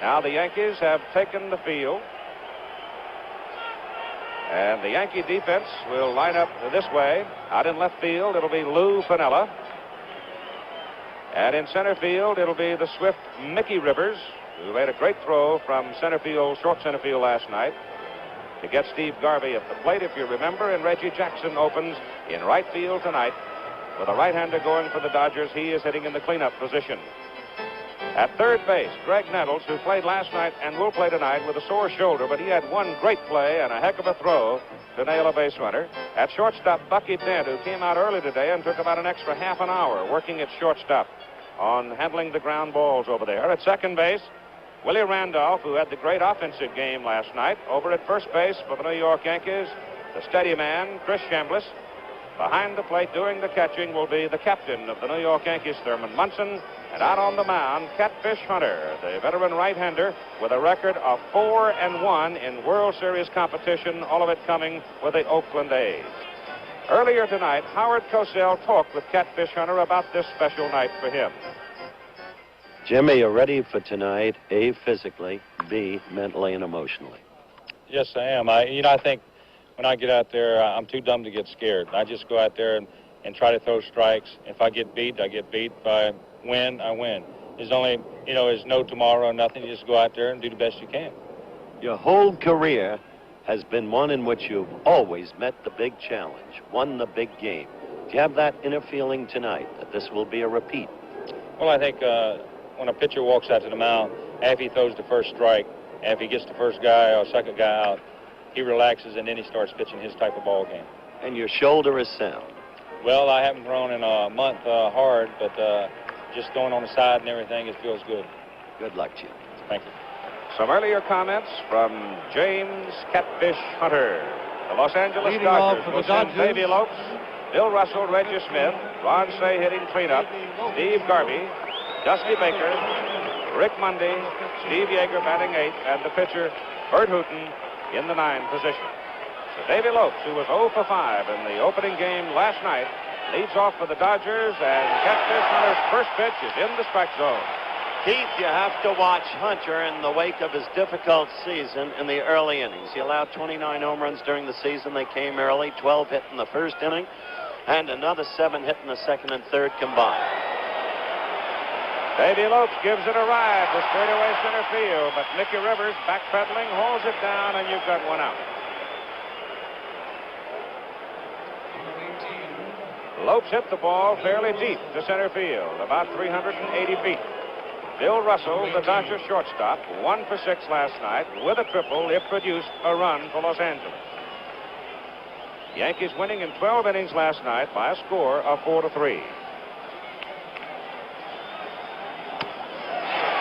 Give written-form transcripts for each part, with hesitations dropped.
Now the Yankees have taken the field. And the Yankee defense will line up this way. Out in left field, it'll be Lou Piniella. And in center field, it'll be the swift Mickey Rivers, who made a great throw from center field, short center field last night to get Steve Garvey at the plate, if you remember. And Reggie Jackson opens in right field tonight. With a right-hander going for the Dodgers, he is hitting in the cleanup position. At third base, Greg Nettles, who played last night and will play tonight with a sore shoulder, but he had one great play and a heck of a throw to nail a base runner. At shortstop, Bucky Dent, who came out early today and took about an extra half an hour working at shortstop on handling the ground balls over there. At second base, Willie Randolph, who had the great offensive game last night. Over at first base for the New York Yankees, the steady man, Chris Chambliss. Behind the plate doing the catching will be the captain of the New York Yankees, Thurman Munson. And out on the mound, Catfish Hunter, the veteran right-hander with a record of 4-1 in World Series competition, all of it coming with the Oakland A's. Earlier tonight, Howard Cosell talked with Catfish Hunter about this special night for him. Jimmy, you're ready for tonight, A, physically, B, mentally and emotionally. Yes, I am. I think when I get out there, I'm too dumb to get scared. I just go out there and try to throw strikes. If I get beat, I get beat. If I win, I win. There's only, there's no tomorrow, nothing. You just go out there and do the best you can. Your whole career has been one in which you've always met the big challenge, won the big game. Do you have that inner feeling tonight that this will be a repeat? Well, I think when a pitcher walks out to the mound, after he throws the first strike, after he gets the first guy or second guy out, he relaxes and then he starts pitching his type of ball game. And your shoulder is sound? Well, I haven't thrown in a month hard, but just throwing on the side and everything, it feels good. Good luck to you. Thank you. Some earlier comments from James Catfish Hunter. The Los Angeles Leading off Dodgers for will the send Dodgers. Davey Lopes, Bill Russell, Reggie Smith, Ron Say hitting cleanup, Steve Garvey, Dusty Baker, Rick Mundy, Steve Yeager batting 8th, and the pitcher Bert Hooton in the 9 position. So Davey Lopes, who was 0 for 5 in the opening game last night, leads off for the Dodgers, and Catfish Hunter's first pitch is in the strike zone. Keith, you have to watch Hunter in the wake of his difficult season in the early innings. He allowed 29 home runs during the season. They came early, 12 hit in the first inning, and another 7 hit in the second and third combined. Davey Lopes gives it a ride to straightaway center field, but Mickey Rivers backpedaling, holds it down, and you've got one out. Lopes hit the ball fairly deep to center field, about 380 feet. Bill Russell, the Dodgers shortstop, 1 for 6 last night. With a triple, it produced a run for Los Angeles. Yankees winning in 12 innings last night by a score of 4-3.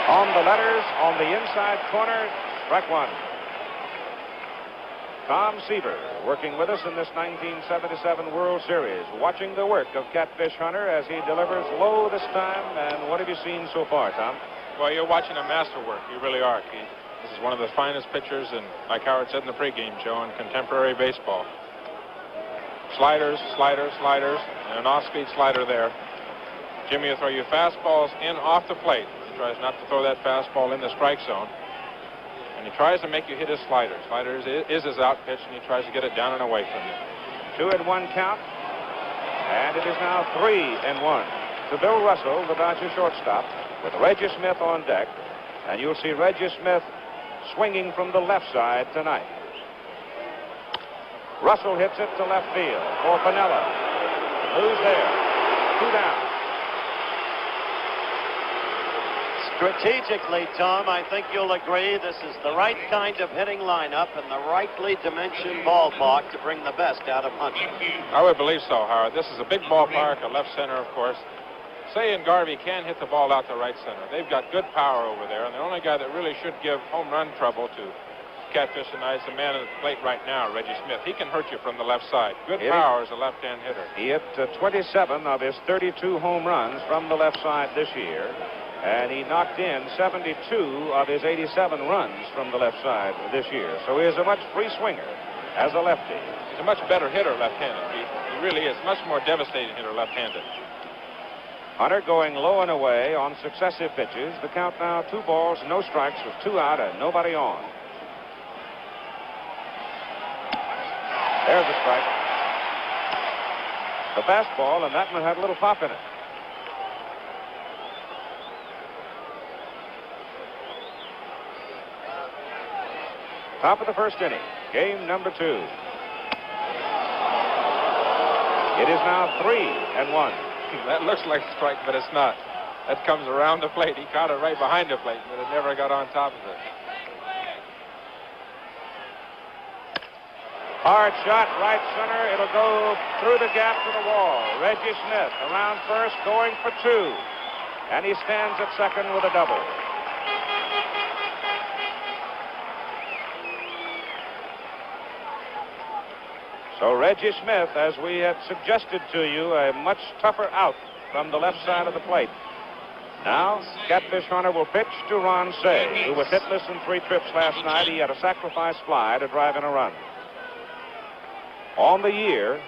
On the letters, on the inside corner, strike one. Tom Seaver working with us in this 1977 World Series, watching the work of Catfish Hunter as he delivers low this time. And what have you seen so far, Tom? Well, you're watching a masterwork. You really are, Keith. This is one of the finest pitchers, and like Howard said in the pregame show, in contemporary baseball. Sliders, sliders, sliders, and an off-speed slider there. Jimmy will throw you fastballs in off the plate. He tries not to throw that fastball in the strike zone. And he tries to make you hit his slider. Slider is his out pitch, and he tries to get it down and away from you. 2-1 count. And it is now 3-1 to Bill Russell, the Dodger shortstop, with Reggie Smith on deck. And you'll see Reggie Smith swinging from the left side tonight. Russell hits it to left field for Piniella. Who's there? 2 down. Strategically, Tom, I think you'll agree this is the right kind of hitting lineup and the rightly dimensioned ballpark to bring the best out of Hunter. I would believe so, Howard. This is a big ballpark, a left center, of course. Say and Garvey can hit the ball out to right center. They've got good power over there, and the only guy that really should give home run trouble to Catfish tonight is the man at the plate right now, Reggie Smith. He can hurt you from the left side. Good power as a left-hand hitter. He hit 27 of his 32 home runs from the left side this year. And he knocked in 72 of his 87 runs from the left side this year. So he is a much free swinger as a lefty. He's a much better hitter left-handed. He really is. Much more devastating hitter left-handed. Hunter going low and away on successive pitches. The count now 2 balls, no strikes with 2 out and nobody on. There's the strike. The fastball, and that one had a little pop in it. Top of the first inning, game number 2. It is now 3-1. That looks like a strike, but it's not. That comes around the plate. He caught it right behind the plate, but it never got on top of it. Hard shot, right center. It'll go through the gap to the wall. Reggie Smith around first, going for 2. And he stands at second with a double. So Reggie Smith, as we had suggested to you, a much tougher out from the left side of the plate. Now, Catfish Hunter will pitch to Ron Say, who was hitless in 3 trips last night. He had a sacrifice fly to drive in a run. On the year,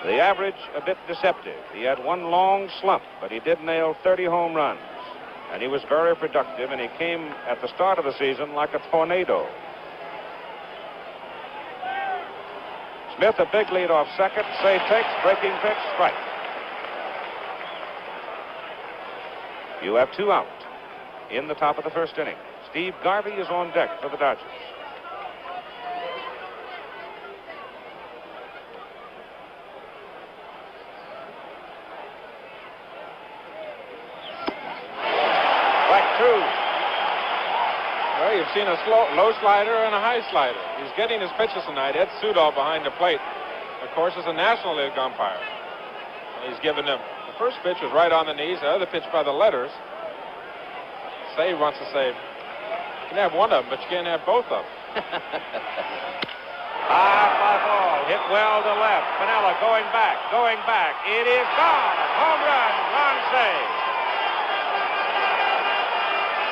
the average a bit deceptive. He had 1 long slump, but he did nail 30 home runs. And he was very productive, and he came at the start of the season like a tornado. Smith, a big lead off second. Say takes, breaking pitch, strike. You have 2 out in the top of the first inning. Steve Garvey is on deck for the Dodgers. Well, you've seen a low slider and a high slider. He's getting his pitches tonight. Ed Sudol behind the plate, of course, is a National League umpire. And he's given them. The first pitch was right on the knees. The other pitch by the letters. Say wants to say, you can have one of them, but you can't have both of them. High fly ball, hit well to left. Piniella going back. It is gone. Home run, Ron Say.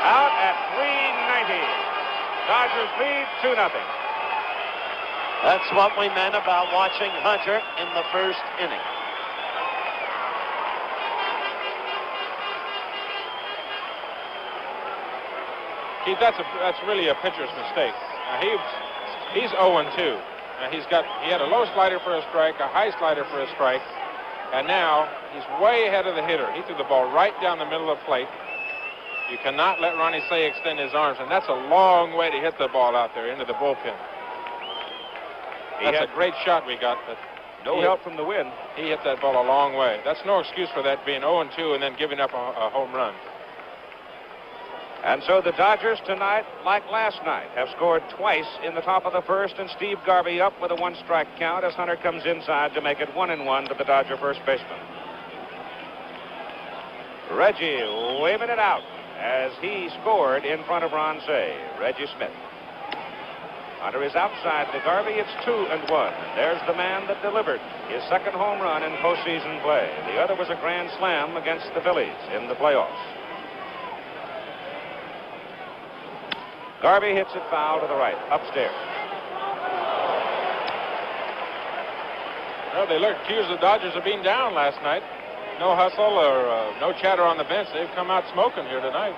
Out at 390. Dodgers lead 2-0. That's what we meant about watching Hunter in the first inning. Keith, that's really a pitcher's mistake. He's 0-2. He had a low slider for a strike, a high slider for a strike, and now he's way ahead of the hitter. He threw the ball right down the middle of the plate. You cannot let Ronnie Say extend his arms, and that's a long way to hit the ball out there into the bullpen. That's a great shot we got, but no help from the wind. He hit that ball a long way. That's no excuse for that being 0-2 and then giving up a home run. And so the Dodgers tonight, like last night, have scored twice in the top of the first, and Steve Garvey up with a 1-strike count as Hunter comes inside to make it 1-1 to the Dodger first baseman. Reggie waving it out as he scored in front of Ron Say. Reggie Smith. Hunter is outside to Garvey. It's 2-1. There's the man that delivered his second home run in postseason play. The other was a grand slam against the Phillies in the playoffs. Garvey hits it foul to the right, upstairs. Well, they accused the Dodgers of being down last night. No hustle or no chatter on the bench. They've come out smoking here tonight.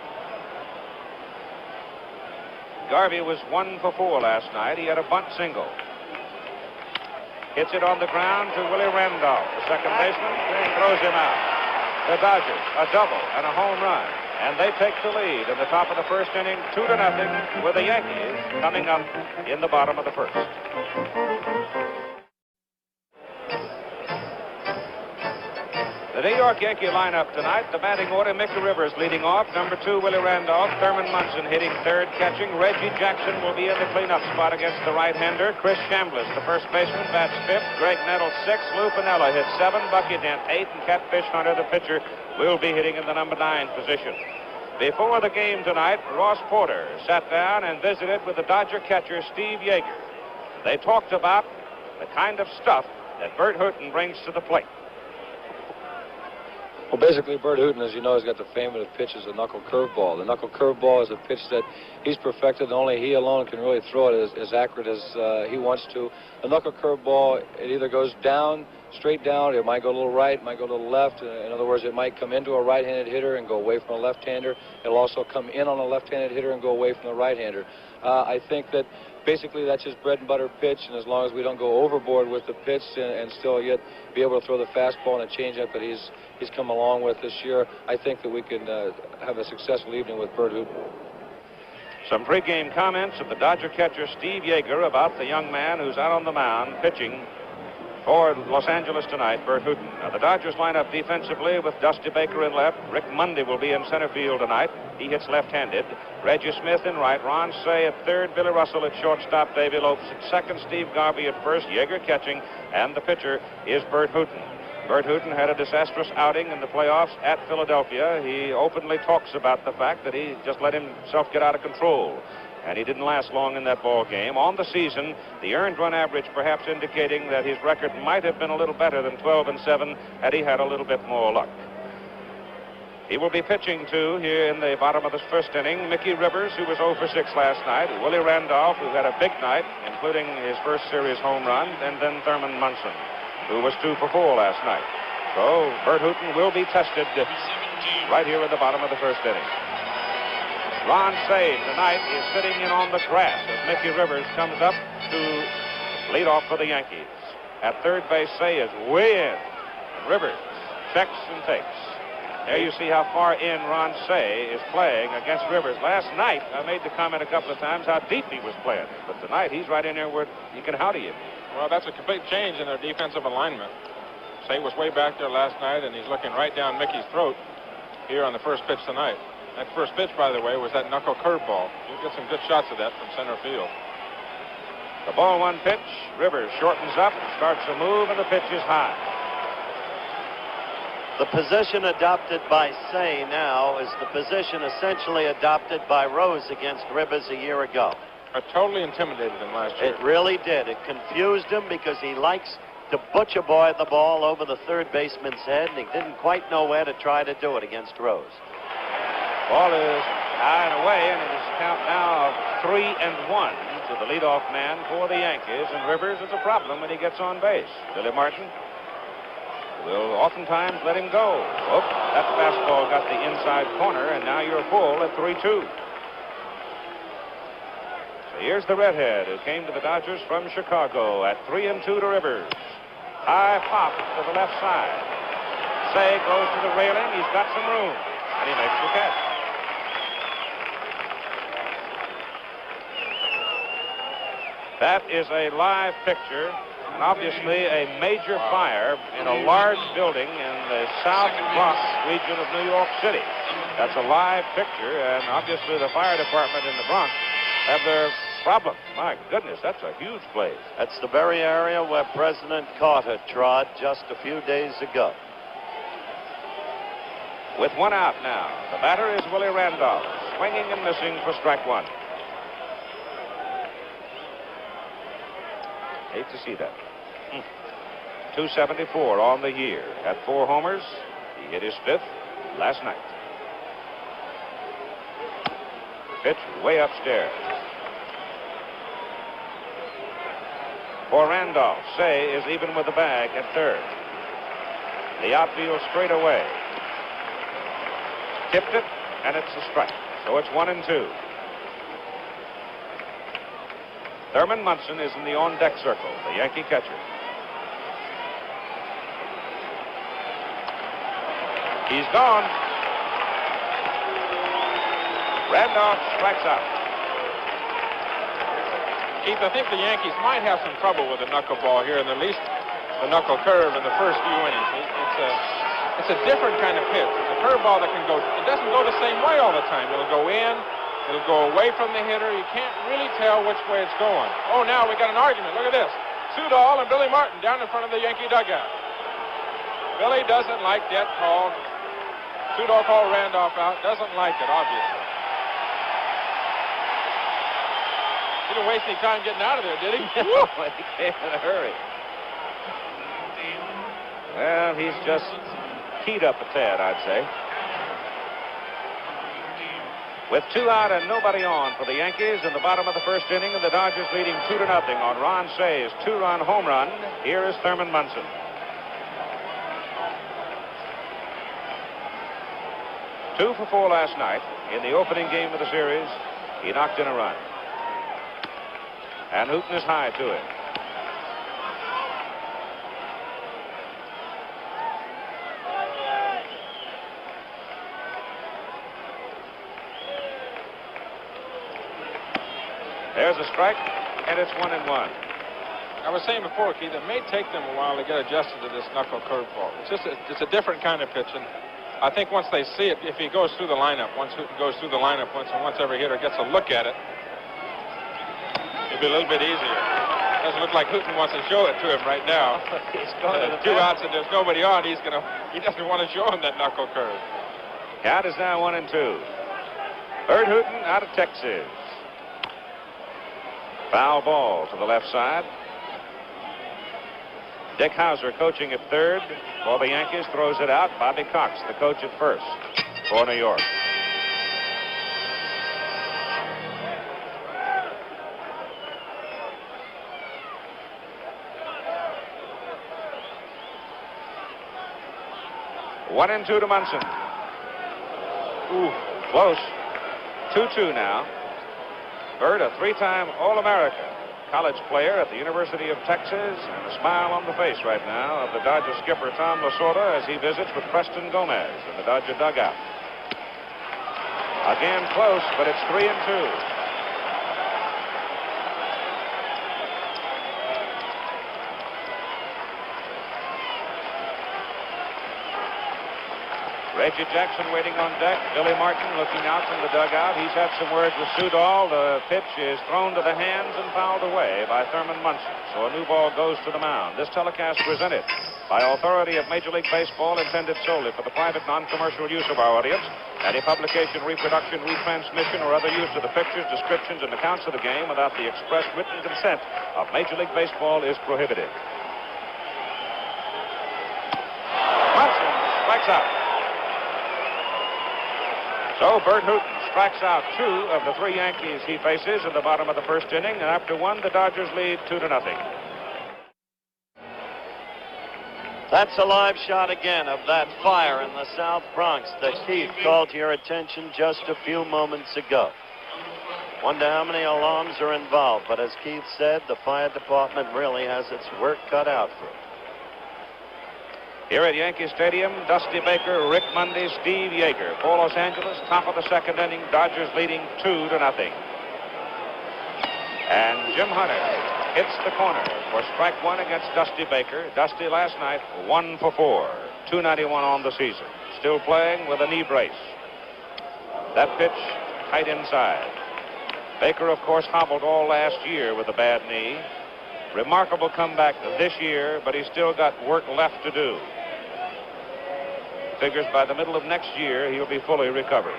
Garvey was 1 for 4 last night. He had a bunt single. Hits it on the ground to Willie Randolph, the second baseman, and throws him out. The Dodgers, a double and a home run. And they take the lead in the top of the first inning, 2-0, with the Yankees coming up in the bottom of the first. The New York Yankee lineup tonight, the batting order, Mickey Rivers leading off. Number 2, Willie Randolph. Thurman Munson hitting third, catching. Reggie Jackson will be in the cleanup spot against the right-hander. Chris Chambliss, the first baseman, bats 5th. Greg Nettles 6th. Lou Piniella hits 7. Bucky Dent 8th. And Catfish Hunter, the pitcher, will be hitting in the number 9 position. Before the game tonight, Ross Porter sat down and visited with the Dodger catcher, Steve Yeager. They talked about the kind of stuff that Bert Hooton brings to the plate. Well, basically, Bert Hooton, as you know, has got the famous pitch as a knuckle curveball. The knuckle curveball is a pitch that he's perfected, and only he alone can really throw it as accurate as he wants to. A knuckle curveball, it either goes down straight down. It might go a little right, it might go a little left. In other words, it might come into a right-handed hitter and go away from a left-hander. It'll also come in on a left-handed hitter and go away from the right-hander. I think that basically that's his bread and butter pitch, and as long as we don't go overboard with the pitch and still yet be able to throw the fastball and a changeup that he's come along with this year, I think that we can have a successful evening with Bert Hooton. Some pregame comments of the Dodger catcher Steve Yeager about the young man who's out on the mound pitching for Los Angeles tonight, Bert Hooton. Now, the Dodgers line up defensively with Dusty Baker in left. Rick Mundy will be in center field tonight. He hits left-handed. Reggie Smith in right. Ron Cey at third. Billy Russell at shortstop. Davey Lopes at second. Steve Garvey at first. Yeager catching. And the pitcher is Bert Hooton. Bert Hooton had a disastrous outing in the playoffs at Philadelphia. He openly talks about the fact that he just let himself get out of control. And he didn't last long in that ball game. On the season, the earned run average perhaps indicating that his record might have been a little better than 12-7 had he had a little bit more luck. He will be pitching to here in the bottom of the first inning Mickey Rivers, who was 0 for 6 last night, Willie Randolph, who had a big night, including his first series home run, and then Thurman Munson, who was 2 for 4 last night. So Bert Hooton will be tested right here in the bottom of the first inning. Ron Cey tonight is sitting in on the grass as Mickey Rivers comes up to lead off for the Yankees. At third base, Cey is way in. And Rivers checks and takes. There you see how far in Ron Cey is playing against Rivers. Last night, I made the comment a couple of times how deep he was playing. But tonight, he's right in there where he can howdy him. Well, that's a complete change in their defensive alignment. Cey was way back there last night, and he's looking right down Mickey's throat here on the first pitch tonight. That first pitch, by the way, was that knuckle curveball. You'll get some good shots of that from center field. The ball one pitch. Rivers shortens up, starts a move, and the pitch is high. The position adopted by Cey now is the position essentially adopted by Rose against Rivers a year ago. It totally intimidated him last year. It really did. It confused him because he likes to butcher boy the ball over the third baseman's head, and he didn't quite know where to try to do it against Rose. Ball is high and away, and it is count now of 3-1 to the leadoff man for the Yankees. And Rivers is a problem when he gets on base. Billy Martin will oftentimes let him go. Oh, that fastball got the inside corner, and now you're full at 3-2. So here's the redhead who came to the Dodgers from Chicago at 3-2 to Rivers. High pop to the left side. Cey goes to the railing. He's got some room, and he makes the catch. That is a live picture, and obviously a major fire in a large building in the South Bronx region of New York City. That's a live picture, and obviously the fire department in the Bronx have their problems. My goodness, that's a huge place. That's the very area where President Carter trod just a few days ago. With one out now, the batter is Willie Randolph, swinging and missing for strike one. Hate to see that. 274 on the year. Had 4 homers. He hit his 5th last night. Pitch way upstairs. For Randolph, Cey is even with the bag at third. The outfield straight away. Tipped it, and it's a strike. So it's 1-2. Thurman Munson is in the on-deck circle, the Yankee catcher. He's gone. Randolph strikes out. Keith, I think the Yankees might have some trouble with the knuckleball here, and at least the knuckle curve in the first few innings. It's a different kind of pitch. It's a curveball that can go, it doesn't go the same way all the time. It'll go in. It'll go away from the hitter. You can't really tell which way it's going. Oh, now we got an argument. Look at this. Sudol and Billy Martin down in front of the Yankee dugout. Billy doesn't like that call. Sudol called Randolph out. Doesn't like it, obviously. He didn't waste any time getting out of there, did he? He came in a hurry. Well, he's just keyed up a tad, I'd say. With 2 out and nobody on for the Yankees in the bottom of the first inning, and the Dodgers leading 2-0 on Ron Cey's 2-run home run. Here is Thurman Munson. 2 for 4 last night. In the opening game of the series, he knocked in a run. And Hooton is high to it. There's a strike, and it's 1-1. I was saying before, Keith, it may take them a while to get adjusted to this knuckle curveball. It's a different kind of pitch, and I think once they see it, if he goes through the lineup, once Hooton goes through the lineup, once every hitter gets a look at it, it'll be a little bit easier. It doesn't look like Hooton wants to show it to him right now. He's going to the 2 outs and there's nobody on. He doesn't want to show him that knuckle curve. Count is now 1-2. Bert Hooton out of Texas. Foul ball to the left side. Dick Hauser coaching at third for the Yankees, throws it out. Bobby Cox, the coach at first for New York. One and 2 to Munson. Ooh, close. 2-2 now. Bird, a 3-time All-America, college player at the University of Texas, and a smile on the face right now of the Dodger skipper Tom Lasorda as he visits with Preston Gomez in the Dodger dugout. Again close, but it's 3-2. Reggie Jackson waiting on deck. Billy Martin looking out from the dugout. He's had some words with Sudol. The pitch is thrown to the hands and fouled away by Thurman Munson. So a new ball goes to the mound. This telecast presented by authority of Major League Baseball, intended solely for the private non-commercial use of our audience. Any publication, reproduction, retransmission, or other use of the pictures, descriptions, and accounts of the game without the express written consent of Major League Baseball is prohibited. Munson strikes out. So Bert Hooton strikes out 2 of the 3 Yankees he faces in the bottom of the first inning, and after 1, the Dodgers lead 2-0. That's a live shot again of that fire in the South Bronx that Keith called to your attention just a few moments ago. Wonder how many alarms are involved, but as Keith said, the fire department really has its work cut out for it. Here at Yankee Stadium, Dusty Baker, Rick Monday, Steve Yeager. For Los Angeles, top of the second inning, Dodgers leading 2-0. And Jim Hunter hits the corner for strike 1 against Dusty Baker. Dusty last night 1 for 4, 291 on the season. Still playing with a knee brace. That pitch tight inside. Baker, of course, hobbled all last year with a bad knee. Remarkable comeback this year, but he's still got work left to do. Figures by the middle of next year, he'll be fully recovered.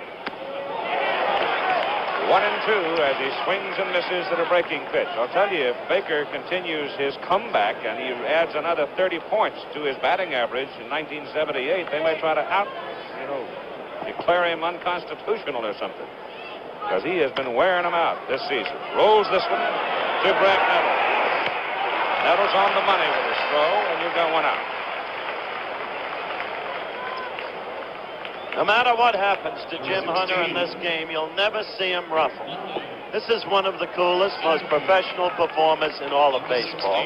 1-2 as he swings and misses at a breaking pitch. I'll tell you, if Baker continues his comeback and he adds another 30 points to his batting average in 1978, they may try to declare him unconstitutional or something. Because he has been wearing them out this season. Rolls this one to Greg Nettles. Nettles on the money with his throw, and you've got 1 out. No matter what happens to Jim Hunter in this game, you'll never see him ruffle. This is one of the coolest, most professional performers in all of baseball.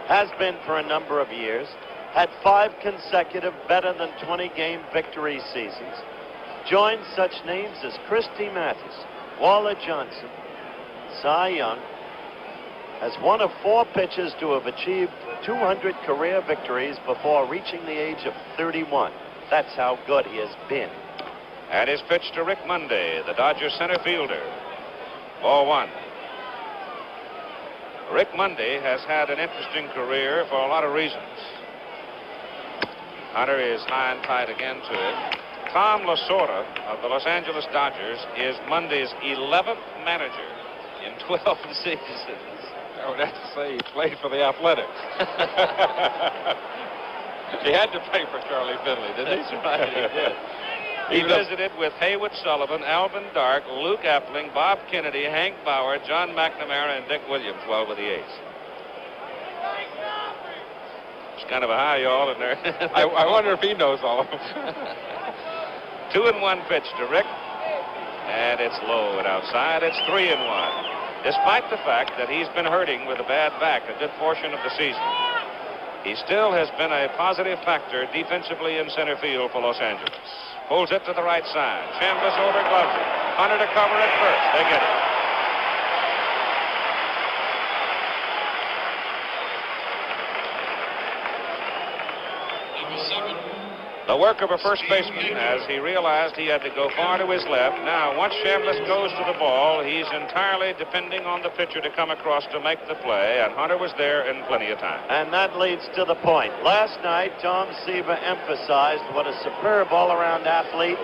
Has been for a number of years. Had 5 consecutive better than 20-game victory seasons. Joined such names as Christy Mathis, Waller Johnson, Cy Young. Has one of 4 pitchers to have achieved 200 career victories before reaching the age of 31. That's how good he has been. And his pitch to Rick Monday, the Dodger center fielder. Ball 1. Rick Monday has had an interesting career for a lot of reasons. Hunter is high and tight again to it. Tom Lasorda of the Los Angeles Dodgers is Monday's 11th manager in 12 seasons. I would have to say he played for the Athletics. He had to play for Charlie Finley, didn't he? That's right, he did. He visited with Haywood Sullivan, Alvin Dark, Luke Appling, Bob Kennedy, Hank Bauer, John McNamara, and Dick Williams while with the A's. It's kind of a high, y'all, in there. I wonder if he knows all of them. 2-1 pitch to Rick. And it's low and outside. It's 3-1. Despite the fact that he's been hurting with a bad back a good portion of the season, he still has been a positive factor defensively in center field for Los Angeles. Pulls it to the right side. Chambliss overgloves it. Hunter to cover at first. They get it. The work of a first baseman as he realized he had to go far to his left. Now, once Chambliss goes to the ball, he's entirely depending on the pitcher to come across to make the play, and Hunter was there in plenty of time. And that leads to the point. Last night, Tom Seaver emphasized what a superb all-around athlete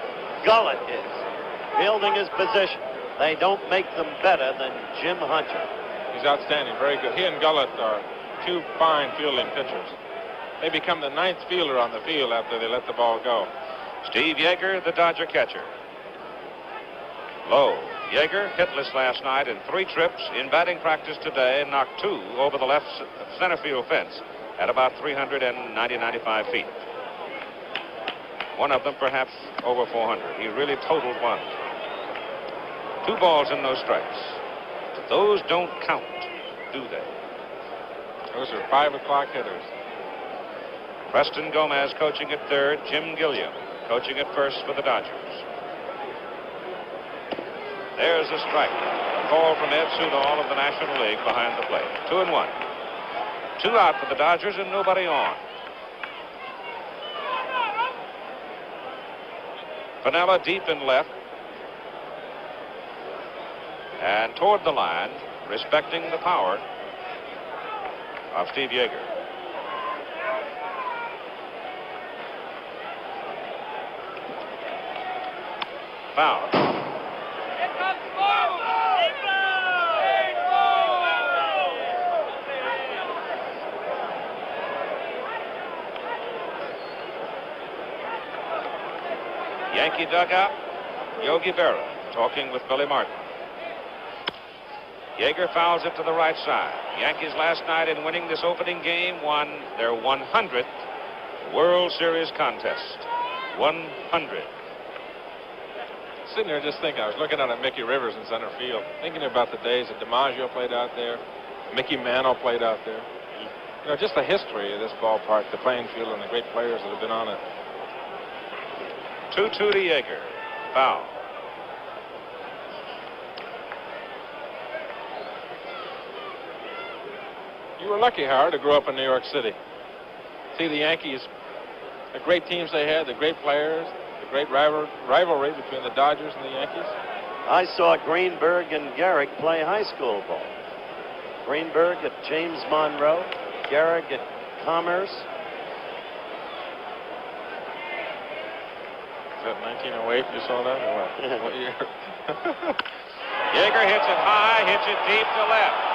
Gullett is. Fielding his position. They don't make them better than Jim Hunter. He's outstanding, very good. He and Gullett are two fine fielding pitchers. They become the ninth fielder on the field after they let the ball go. Steve Yeager, the Dodger catcher. Low. Yeager, hitless last night in 3 trips. In batting practice today, knocked 2 over the left center field fence at about 395 feet. One of them perhaps over 400. He really totaled one. 2 balls and no strikes. Those don't count, do they? Those are 5 o'clock hitters. Preston Gomez coaching at third. Jim Gilliam coaching at first for the Dodgers. There's a strike. A call from Ed Sudol of the National League behind the plate. 2-1. 2 out for the Dodgers and nobody on. Piniella deep in left. And toward the line, respecting the power of Steve Yeager. Foul. Yankee dugout, Yogi Berra talking with Billy Martin. Yeager fouls it to the right side. Yankees last night in winning this opening game won their 100th World Series contest. 100. Sitting there just thinking, I was looking out at Mickey Rivers in center field, thinking about the days that DiMaggio played out there, Mickey Mantle played out there. You know, just the history of this ballpark, the playing field, and the great players that have been on it. 2-2 to Yeager. Foul. You were lucky, Howard, to grow up in New York City. See the Yankees, the great teams they had, the great players, the great rivalry between the Dodgers and the Yankees. I saw Greenberg and Gehrig play high school ball. Greenberg at James Monroe, Gehrig at Commerce. Is that 1908 you saw that, or what? What year? Yeager hits it high, hits it deep to left.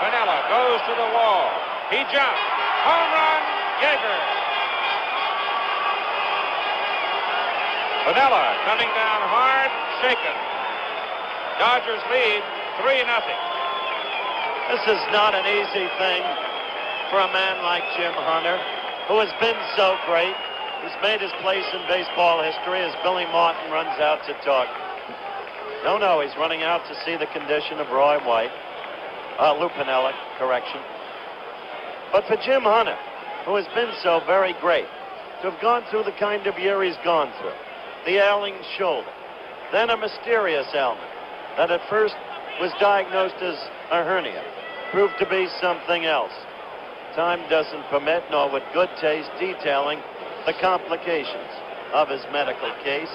Piniella goes to the wall. He jumps. Home run, Yeager. Piniella coming down hard, shaken. Dodgers lead 3-0. This is not an easy thing for a man like Jim Hunter, who has been so great. He's made his place in baseball history as Billy Martin runs out to talk. No, he's running out to see the condition of Roy White. Lou Piniella, correction. But for Jim Hunter, who has been so very great, to have gone through the kind of year he's gone through, the ailing shoulder, then a mysterious ailment that at first was diagnosed as a hernia, proved to be something else. Time doesn't permit, nor with good taste, detailing the complications of his medical case,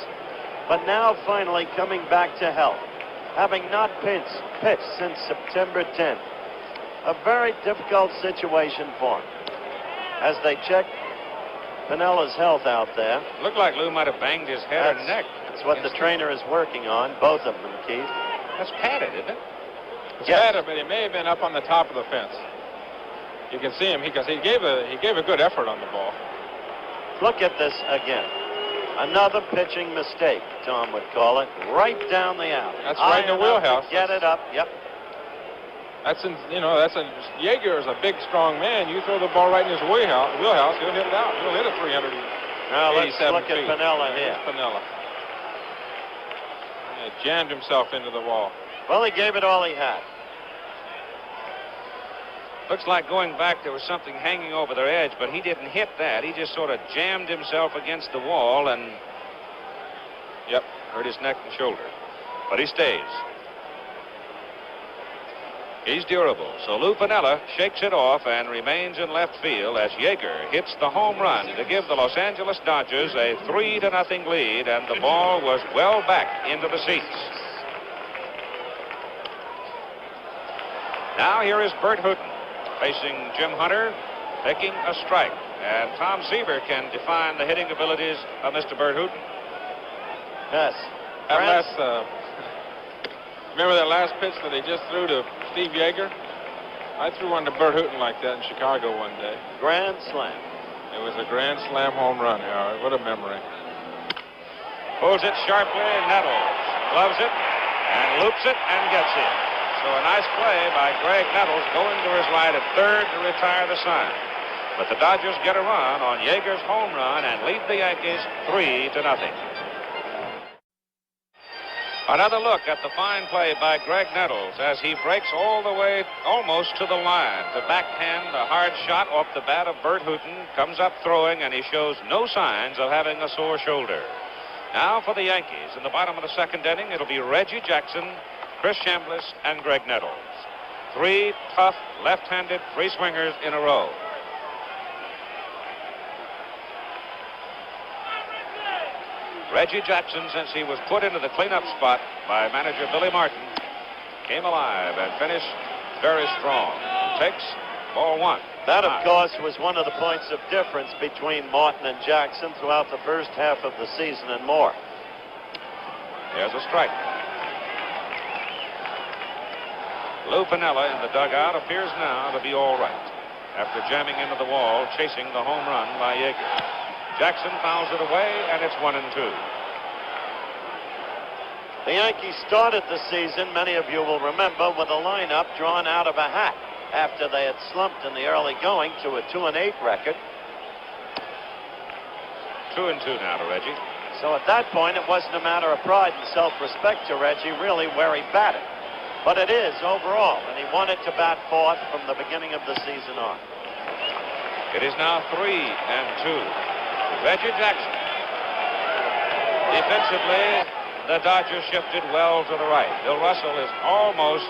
but now finally coming back to health, having not pitched since September 10th. A very difficult situation for him. As they check Piniella's health out there. Looked like Lou might have banged his head or neck. That's what the trainer is working on, both of them, Keith. That's padded, isn't it? It's padded, but he may have been up on the top of the fence. You can see him because he gave a good effort on the ball. Look at this again. Another pitching mistake, Tom would call it, right down the alley. That's right in the wheelhouse. Get it up, yep. Yeager is a big, strong man. You throw the ball right in his wheelhouse, he'll hit it out. He'll hit it 387 Now let's look feet. at Piniella here. Piniella. Jammed himself into the wall. Well, he gave it all he had. Looks like going back there was something hanging over their edge, but he didn't hit that. He just sort of jammed himself against the wall and hurt his neck and shoulder. But he stays. He's durable. So Lou Piniella shakes it off and remains in left field as Yeager hits the home run to give the Los Angeles Dodgers a 3-0 lead, and the ball was well back into the seats. Now here is Bert Hooton facing Jim Hunter, taking a strike. And Tom Seaver can define the hitting abilities of Mr. Bert Hooton. Yes. Remember that last pitch that they just threw to Steve Yeager? I threw one to Bert Hooton like that in Chicago one day. Grand slam. It was a grand slam home run, Howard. What a memory. Pulls it sharply, Nettles gloves it and loops it and gets it. So a nice play by Greg Nettles going to his right at third to retire the sign. But the Dodgers get a run on Yeager's home run and lead the Yankees 3-0. Another look at the fine play by Greg Nettles as he breaks all the way almost to the line to backhand a hard shot off the bat of Bert Hooton. Comes up throwing, and he shows no signs of having a sore shoulder. Now for the Yankees. In the bottom of the second inning, it'll be Reggie Jackson, Chris Chambliss, and Greg Nettles. 3 tough left-handed free swingers in a row. Reggie Jackson, since he was put into the cleanup spot by manager Billy Martin, came alive and finished very strong. Takes ball 1. That, of course, was one of the points of difference between Martin and Jackson throughout the first half of the season and more. There's a strike. Lou Piniella in the dugout appears now to be all right after jamming into the wall, chasing the home run by Yeager. Jackson fouls it away, and it's 1-2. The Yankees started the season, many of you will remember, with a lineup drawn out of a hat after they had slumped in the early going to a 2-8 record. 2-2 now to Reggie. So at that point, it wasn't a matter of pride and self-respect to Reggie, really, where he batted. But it is overall, and he wanted to bat fourth from the beginning of the season on. It is now 3-2. Reggie Jackson. Defensively, the Dodgers shifted well to the right. Bill Russell is almost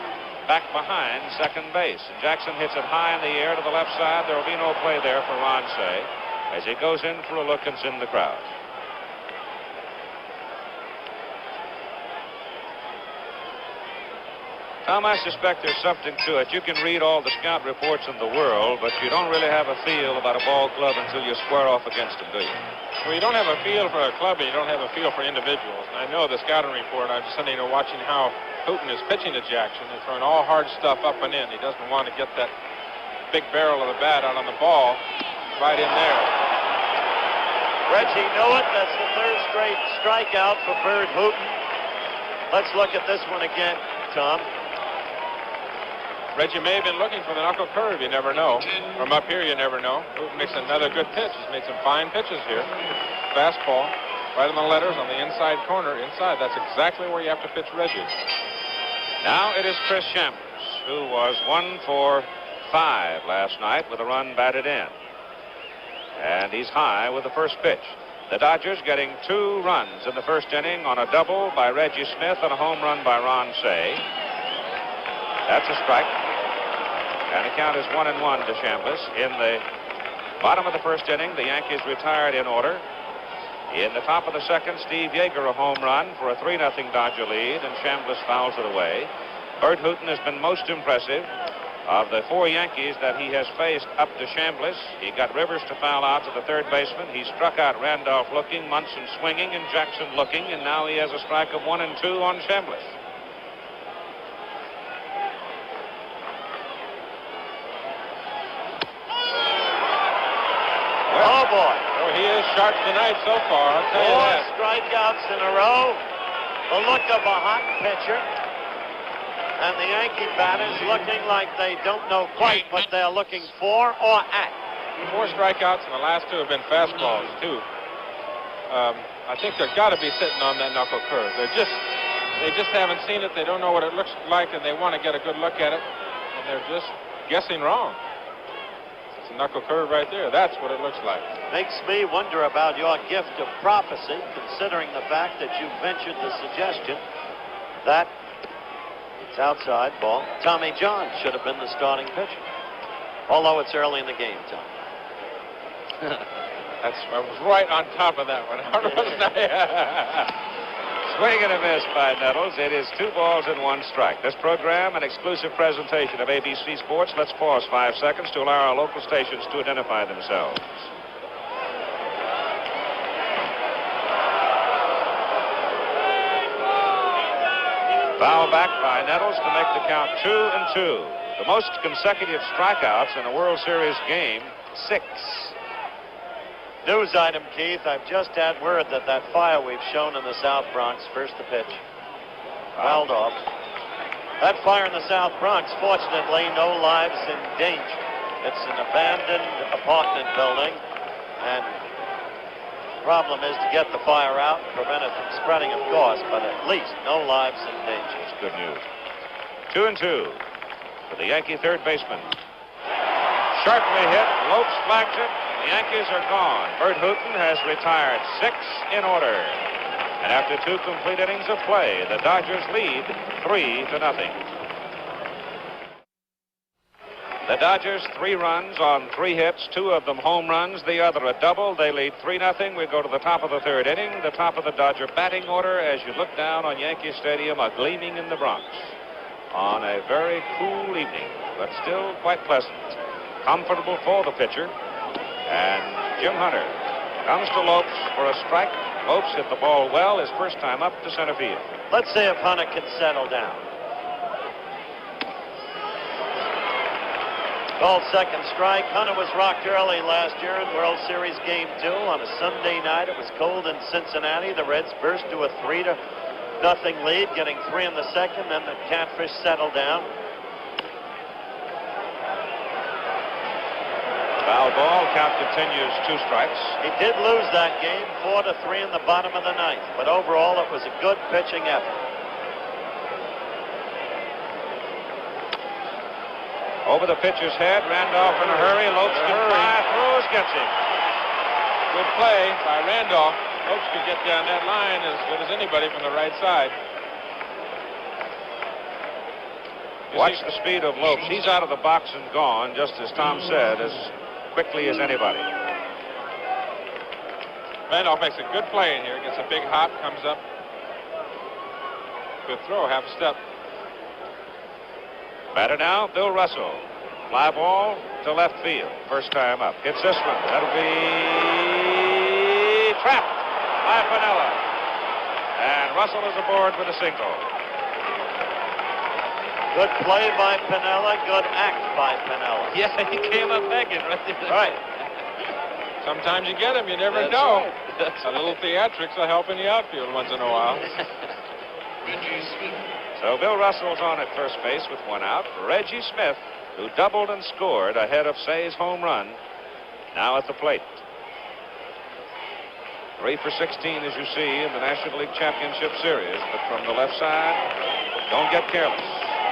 back behind second base. And Jackson hits it high in the air to the left side. There will be no play there for Ron Cey as he goes in for a look and in the crowd. Tom, I suspect there's something to it. You can read all the scout reports in the world, but you don't really have a feel about a ball club until you square off against them, do you? Well, you don't have a feel for a club, and you don't have a feel for individuals. And I know the scouting report, I'm just sitting there watching how Hooton is pitching to Jackson and throwing all hard stuff up and in. He doesn't want to get that big barrel of the bat out on the ball right in there. Reggie knew it. That's the third straight strikeout for Bert Hooton. Let's look at this one again, Tom. Reggie may have been looking for the knuckle curve. You never know. From up here, you never know. Hooton makes another good pitch. He's made some fine pitches here. Fastball, right on the letters on the inside corner. Inside, that's exactly where you have to pitch Reggie. Now it is Chris Chambliss, who was 1 for 5 last night with a run batted in. And he's high with the first pitch. The Dodgers getting 2 runs in the first inning on a double by Reggie Smith and a home run by Ron Cey. That's a strike. And the count is 1-1 to Chambliss. In the bottom of the first inning, the Yankees retired in order. In the top of the second, Steve Yeager a home run for a 3-0 Dodger lead, and Chambliss fouls it away. Bert Hooton has been most impressive. Of the 4 Yankees that he has faced up to Chambliss, he got Rivers to foul out to the third baseman. He struck out Randolph looking, Munson swinging, and Jackson looking, and now he has a strike of 1 and 2 on Chambliss. Oh, boy. Oh, he is sharp tonight so far, I'll tell you 4 that. strikeouts in a row. The look of a hot pitcher. And the Yankee batters looking like they don't know quite what they're looking for or at. 4 strikeouts, and the last 2 have been fastballs, too. I think they've got to be sitting on that knuckle curve. They're just They just haven't seen it. They don't know what it looks like, and they want to get a good look at it, and they're just guessing wrong. It's a knuckle curve right there. That's what it looks like. Makes me wonder about your gift of prophecy, considering the fact that you ventured the suggestion that it's outside ball. Tommy John should have been the starting pitcher. Although it's early in the game, Tom. I was right on top of that one. Swing and a miss by Nettles. It is 2 balls and 1 strike. This program, an exclusive presentation of ABC Sports. Let's pause 5 seconds to allow our local stations to identify themselves. Foul back by Nettles to make the count 2-2. The most consecutive strikeouts in a World Series game, 6. News item, Keith. I've just had word that that fire we've shown in the South Bronx, first to pitch, fouled off. That fire in the South Bronx, fortunately, no lives in danger. It's an abandoned apartment building, and the problem is to get the fire out and prevent it from spreading, of course, but at least no lives in danger. That's good news. 2-2 for the Yankee third baseman. Sharply hit. Lopes flags it. The Yankees are gone. Bert Hooton has retired 6 in order. And after 2 complete innings of play, the Dodgers lead 3-0. The Dodgers 3 runs on 3 hits, 2 of them home runs, the other a double. They lead 3-0. We go to the top of the 3rd inning, the top of the Dodger batting order as you look down on Yankee Stadium, a gleaming in the Bronx on a very cool evening, but still quite pleasant. Comfortable for the pitcher. And Jim Hunter comes to Lopes for a strike. Lopes hit the ball well his first time up to center field. Let's see if Hunter can settle down. Called second strike. Hunter was rocked early last year in World Series Game 2 on a Sunday night. It was cold in Cincinnati. The Reds burst to a 3-0 lead, getting 3 in the second. Then the Catfish settled down. Foul ball. Count continues, 2 strikes. He did lose that game 4-3 in the bottom of the 9th, but overall it was a good pitching effort. Over the pitcher's head, Randolph in a hurry. Lopes can fly, throws, gets him. Good play by Randolph. Lopes could get down that line as good as anybody from the right side. Watch the speed of Lopes. He's out of the box and gone, just as Tom said, as quickly as anybody. Randolph makes a good play in here. Gets a big hop, comes up. Good throw, half a step. Batter now, Bill Russell. Fly ball to left field. First time up. Hits this one. That'll be trapped by Piniella. And Russell is aboard with a single. Good play by Piniella. Good act by Piniella. Yeah, he came up begging. Right. Sometimes you get him, you never That's know. right. A little theatrics will help in the outfield once in a while. So Bill Russell's on at first base with 1 out. Reggie Smith, who doubled and scored ahead of Say's home run, now at the plate. 3 for 16, as you see, in the National League Championship Series. But from the left side, don't get careless.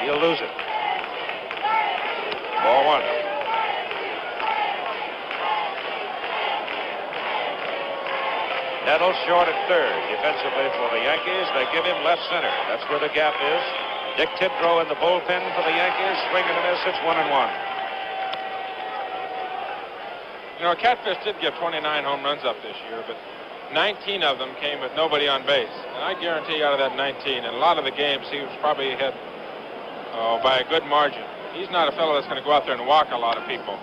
He'll lose it. Ball 1. Nettles short at third. Defensively for the Yankees, they give him left center. That's where the gap is. Dick Tidrow in the bullpen for the Yankees. Swing and a miss. It's 1-1. You know, Catfish did give 29 home runs up this year, but 19 of them came with nobody on base. And I guarantee out of that 19, in a lot of the games, he was probably ahead by a good margin. He's not a fellow that's going to go out there and walk a lot of people.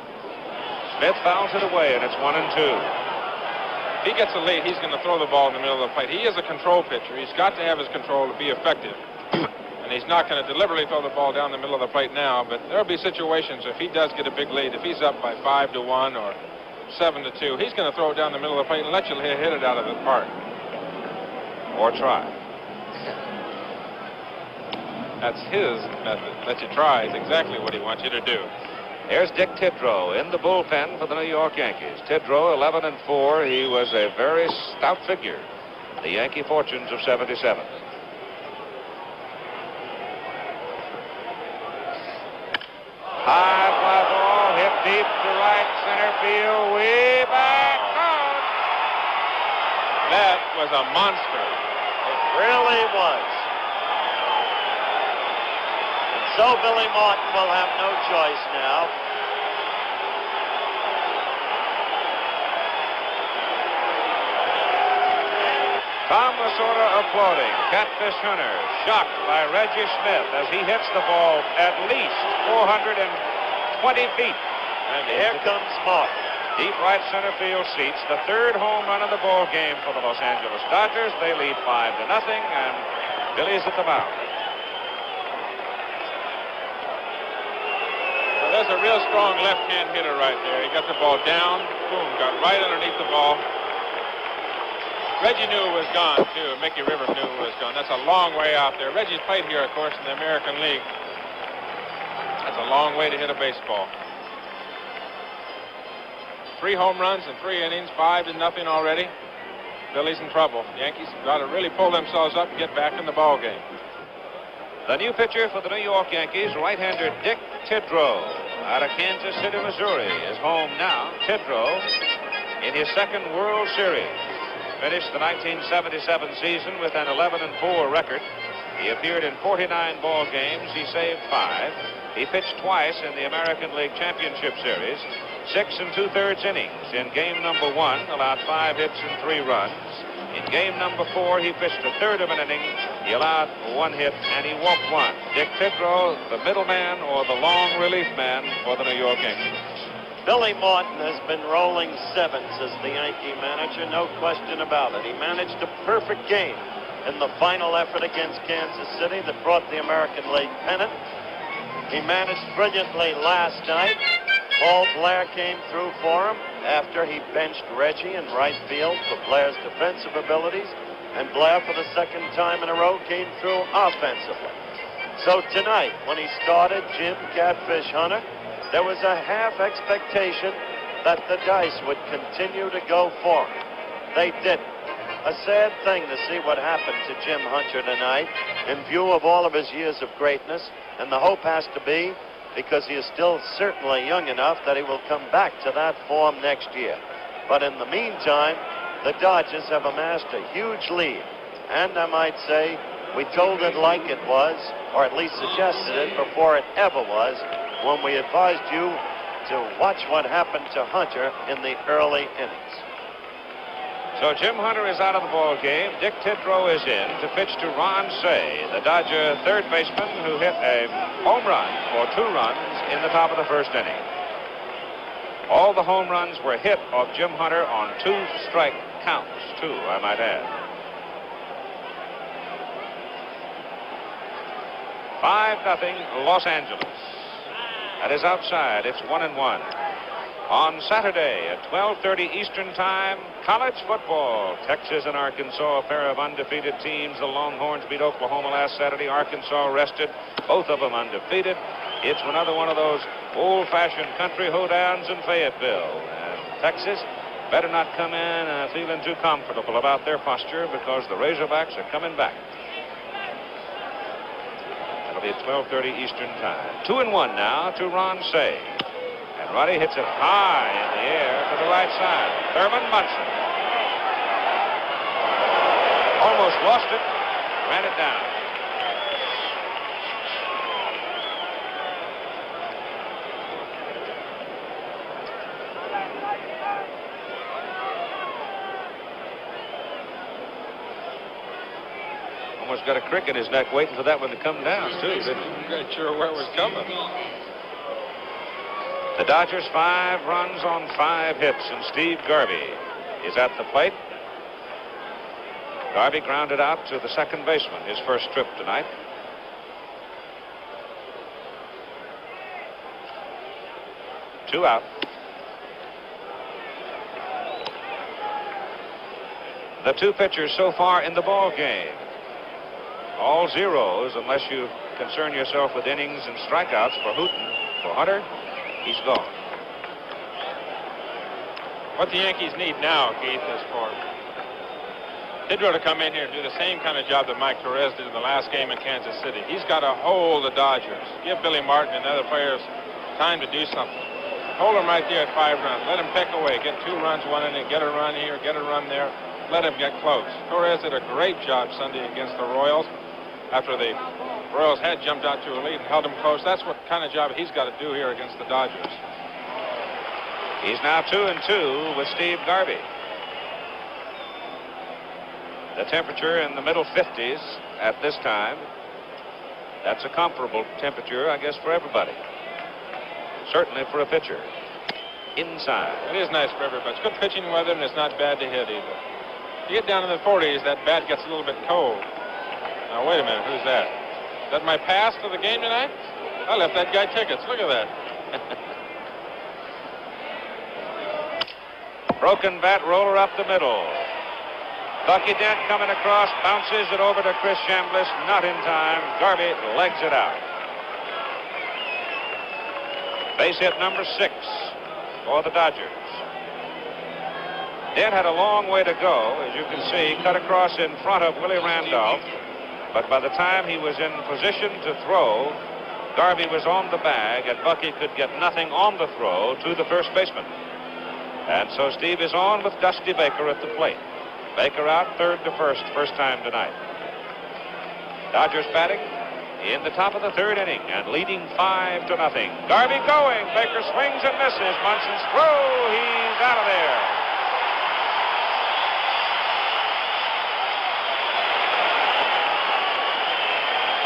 Smith fouls it away, and it's 1-2. If he gets a lead, he's going to throw the ball in the middle of the plate. He is a control pitcher. He's got to have his control to be effective. And he's not going to deliberately throw the ball down the middle of the plate now, but there'll be situations if he does get a big lead, if he's up by 5-1 or 7-2, he's going to throw it down the middle of the plate and let you hit it out of the park. Or try. That's his method. Let you try is exactly what he wants you to do. Here's Dick Tidrow in the bullpen for the New York Yankees. Tidrow, 11-4. He was a very stout figure. The Yankee fortunes of '77. High fly ball hit deep to right center field, way back home. That was a monster. It really was. And so Billy Martin will have no choice now. Tom Lasorda applauding. Catfish Hunter shocked by Reggie Smith as he hits the ball at least 420 feet. And here comes Martin. Deep right center field seats the third home run of the ball game for the Los Angeles Dodgers. They lead 5-0, and Billy's at the mound. Well, there's a real strong left-hand hitter right there. He got the ball down, boom, got right underneath the ball. Reggie knew it was gone, too. Mickey Rivers knew it was gone. That's a long way out there. Reggie's played here, of course, in the American League. That's a long way to hit a baseball. 3 home runs in 3 innings, 5-0 already. Billy's in trouble. The Yankees got to really pull themselves up and get back in the ball game. The new pitcher for the New York Yankees, right-hander Dick Tidrow, out of Kansas City, Missouri, is home now. Tidrow in his second World Series. Finished the 1977 season with an 11-4 record. He appeared in 49 ball games. He saved 5. He pitched twice in the American League Championship Series, 6 2/3 innings. In game number 1, allowed 5 hits and 3 runs. In game number 4, he pitched a third of an inning. He allowed 1 hit and he walked 1. Dick Tidrow, the middleman or the long relief man for the New York Yankees. Billy Martin has been rolling 7s as the Yankee manager, no question about it. He managed a perfect game in the final effort against Kansas City that brought the American League pennant. He managed brilliantly last night. Paul Blair came through for him after he benched Reggie in right field for Blair's defensive abilities, and Blair for the second time in a row came through offensively. So tonight, when he started Jim Catfish Hunter, there was a half expectation that the dice would continue to go for him. They didn't. A sad thing to see what happened to Jim Hunter tonight in view of all of his years of greatness, and the hope has to be, because he is still certainly young enough, that he will come back to that form next year. But in the meantime, the Dodgers have amassed a huge lead, and I might say we told it like it was, or at least suggested it before it ever was, when we advised you to watch what happened to Hunter in the early innings. So Jim Hunter is out of the ball game. Dick Tidrow is in to pitch to Ron Cey, the Dodger third baseman who hit a home run for 2 runs in the top of the first inning. All the home runs were hit of Jim Hunter on 2-strike counts, too, I might add. 5-0 Los Angeles. That is outside. It's 1-1. On Saturday at 12:30 Eastern Time, college football. Texas and Arkansas, a pair of undefeated teams. The Longhorns beat Oklahoma last Saturday. Arkansas rested, both of them undefeated. It's another one of those old-fashioned country hoedowns in Fayetteville. And Texas better not come in feeling too comfortable about their posture, because the Razorbacks are coming back. That'll be at 12:30 Eastern Time. 2-1 now to Ron Cey. And Roddy hits it high in the air to the right side. Thurman Munson almost lost it, ran it down. Almost got a crick in his neck waiting for that one to come down, too, didn't he? I'm not sure where it was coming. The Dodgers 5 runs on 5 hits, and Steve Garvey is at the plate. Garvey grounded out to the second baseman, his first trip tonight. Two out. The 2 pitchers so far in the ball game. All zeros, unless you concern yourself with innings and strikeouts for Hooten. For Hunter, he's gone. What the Yankees need now, Keith, is for Tidrow to come in here and do the same kind of job that Mike Torres did in the last game in Kansas City. He's got to hold the Dodgers, give Billy Martin and other players time to do something. Hold him right there at 5 runs. Let him pick away. Get 2 runs, 1 inning. Get a run here, get a run there. Let him get close. Torres did a great job Sunday against the Royals after the Royals had jumped out to a lead and held him close. That's what kind of job he's got to do here against the Dodgers. He's now 2-2 with Steve Garvey. The temperature in the middle 50s at this time. That's a comparable temperature, I guess, for everybody. Certainly for a pitcher. Inside. It is nice for everybody. It's good pitching weather, and it's not bad to hit either. You get down in the 40s, that bat gets a little bit cold. Now, wait a minute. Who's that? Is that my pass to the game tonight? I left that guy tickets. Look at that. Broken bat roller up the middle. Bucky Dent coming across, bounces it over to Chris Chambliss, not in time. Garvey legs it out. Base hit number 6 for the Dodgers. Dent had a long way to go, as you can see, cut across in front of Willie Randolph. But by the time he was in position to throw, Garvey was on the bag, and Bucky could get nothing on the throw to the first baseman. And so Steve is on with Dusty Baker at the plate. Baker out, 3rd to 1st, first time tonight. Dodgers batting in the top of the 3rd inning and leading 5-0. Garvey going. Baker swings and misses. Munson's throw. He's out of there.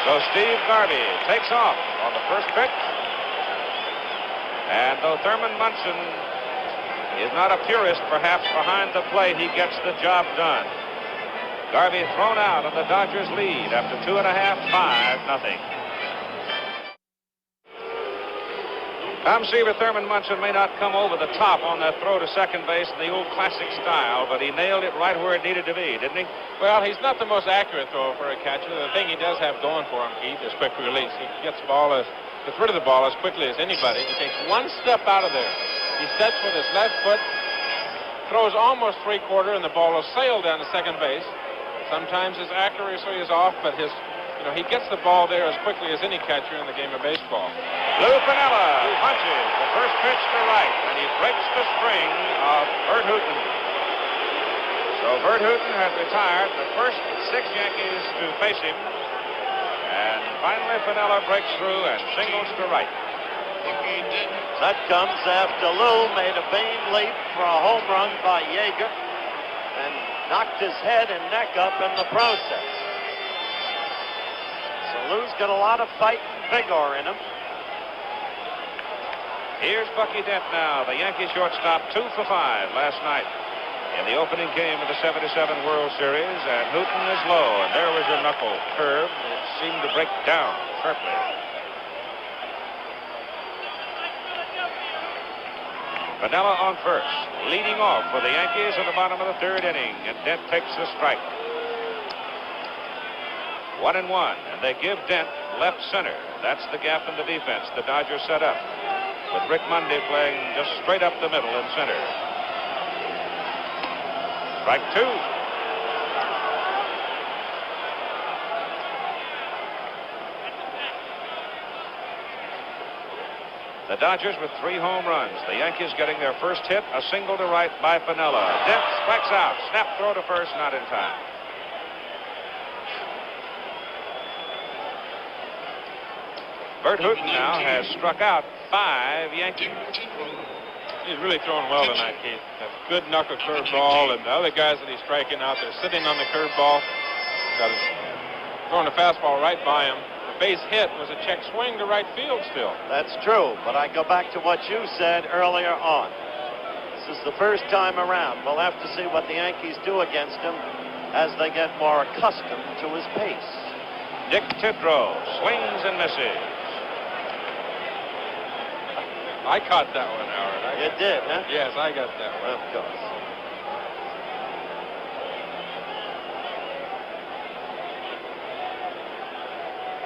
So Steve Garvey takes off on the first pitch. And though Thurman Munson is not a purist, perhaps, behind the plate, he gets the job done. Garvey thrown out, and the Dodgers lead after 2.5, 5-0. Tom Seaver, Thurman Munson may not come over the top on that throw to second base in the old classic style, but he nailed it right where it needed to be, didn't he? Well, he's not the most accurate thrower for a catcher. The thing he does have going for him, Keith, is quick release. He gets rid of the ball as quickly as anybody. He takes one step out of there. He steps with his left foot, throws almost 3/4, and the ball will sail down to second base. Sometimes his accuracy is off, but he gets the ball there as quickly as any catcher in the game of baseball. Lou Piniella punches the first pitch to right, and he breaks the string of Bert Hooton. So Bert Hooton has retired, the first 6 Yankees to face him. And finally Piniella breaks through and singles to right. That comes after Lou made a vain leap for a home run by Yeager and knocked his head and neck up in the process. So Lou's got a lot of fight and vigor in him. Here's Bucky Dent now, the Yankee shortstop, 2 for 5 last night in the opening game of the '77 World Series, and Hooton is low, and there was your knuckle curve. It seemed to break down sharply. Piniella on first, leading off for the Yankees in the bottom of the 3rd inning, and Dent takes the strike. 1-1, and they give Dent left center. That's the gap in the defense the Dodgers set up, with Rick Monday playing just straight up the middle in center. Strike 2. The Dodgers with 3 home runs. The Yankees getting their first hit, a single to right by Piniella. Dent strikes out. Snap throw to first, not in time. Bert Hooton now has struck out 5 Yankees. He's really throwing well tonight, Keith. A good knuckle curveball, and the other guys that he's striking out, they're sitting on the curveball. Throwing a fastball right by him. The base hit was a check swing to right field still. That's true, but I go back to what you said earlier on. This is the first time around. We'll have to see what the Yankees do against him as they get more accustomed to his pace. Dick Tidrow swings and misses. I caught that one, Howard. You did, huh? Yes, I got that one. Of course.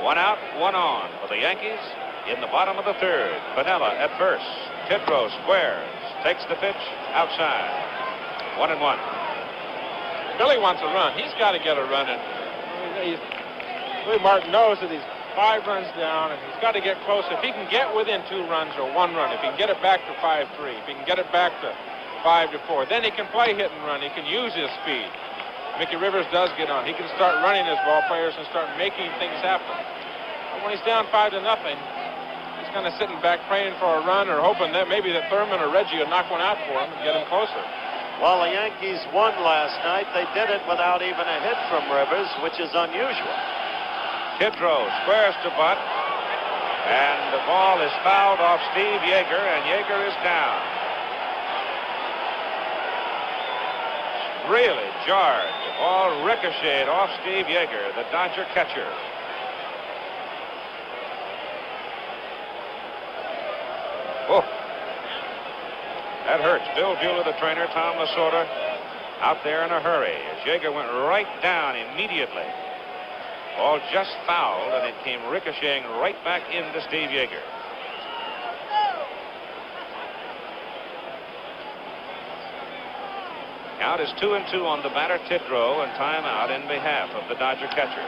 One out, one on for the Yankees in the bottom of the 3rd. Piniella at first. Tidrow squares, takes the pitch outside. 1-1. Billy wants a run. He's got to get a run in. Louis Martin knows that he's 5 runs down, and he's got to get close. If he can get within 2 runs or 1 run, if he can get it back to 5-3, if he can get it back to 5-4, then he can play hit and run. He can use his speed. Mickey Rivers does get on. He can start running his ball players and start making things happen. But when he's down 5-0, he's kind of sitting back praying for a run or hoping that maybe that Thurman or Reggie will knock one out for him and get him closer. Well, the Yankees won last night. They did it without even a hit from Rivers, which is unusual. Kidrow squares to butt, and the ball is fouled off Steve Yeager, and Yeager is down. Really jarred. The ball ricocheted off Steve Yeager, the Dodger catcher. Oh, that hurts. Bill Beulah, the trainer, Tom Lasorda, out there in a hurry as Yeager went right down immediately. Ball just fouled, and it came ricocheting right back into Steve Yeager. Count is 2-2 on the batter Tidrow, and timeout in behalf of the Dodger catcher.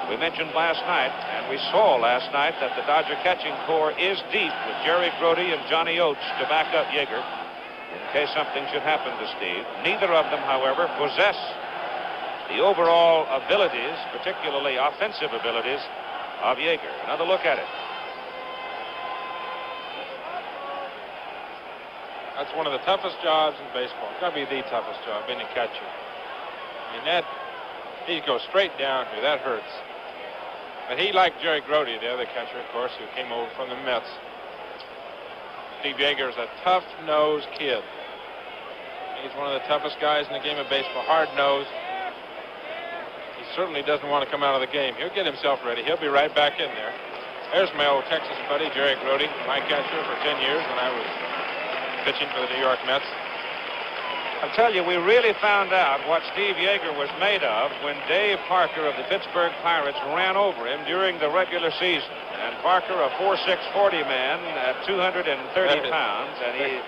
We mentioned last night, and we saw last night, that the Dodger catching corps is deep with Jerry Grote and Johnny Oates to back up Yeager in case something should happen to Steve. Neither of them, however, possess the overall abilities, particularly offensive abilities, of Yeager. Another look at it. That's one of the toughest jobs in baseball. It's got to be the toughest job, being a catcher. I mean, he goes straight down here. That hurts. But he, like Jerry Grote, the other catcher, of course, who came over from the Mets. Steve Yeager is a tough-nosed kid. He's one of the toughest guys in the game of baseball, hard-nosed. He certainly doesn't want to come out of the game. He'll get himself ready. He'll be right back in there. There's my old Texas buddy, Jerry Grote, my catcher for 10 years when I was pitching for the New York Mets. I'll tell you, we really found out what Steve Yeager was made of when Dave Parker of the Pittsburgh Pirates ran over him during the regular season. And Parker, a 4'6", 40 man at 230 pounds, and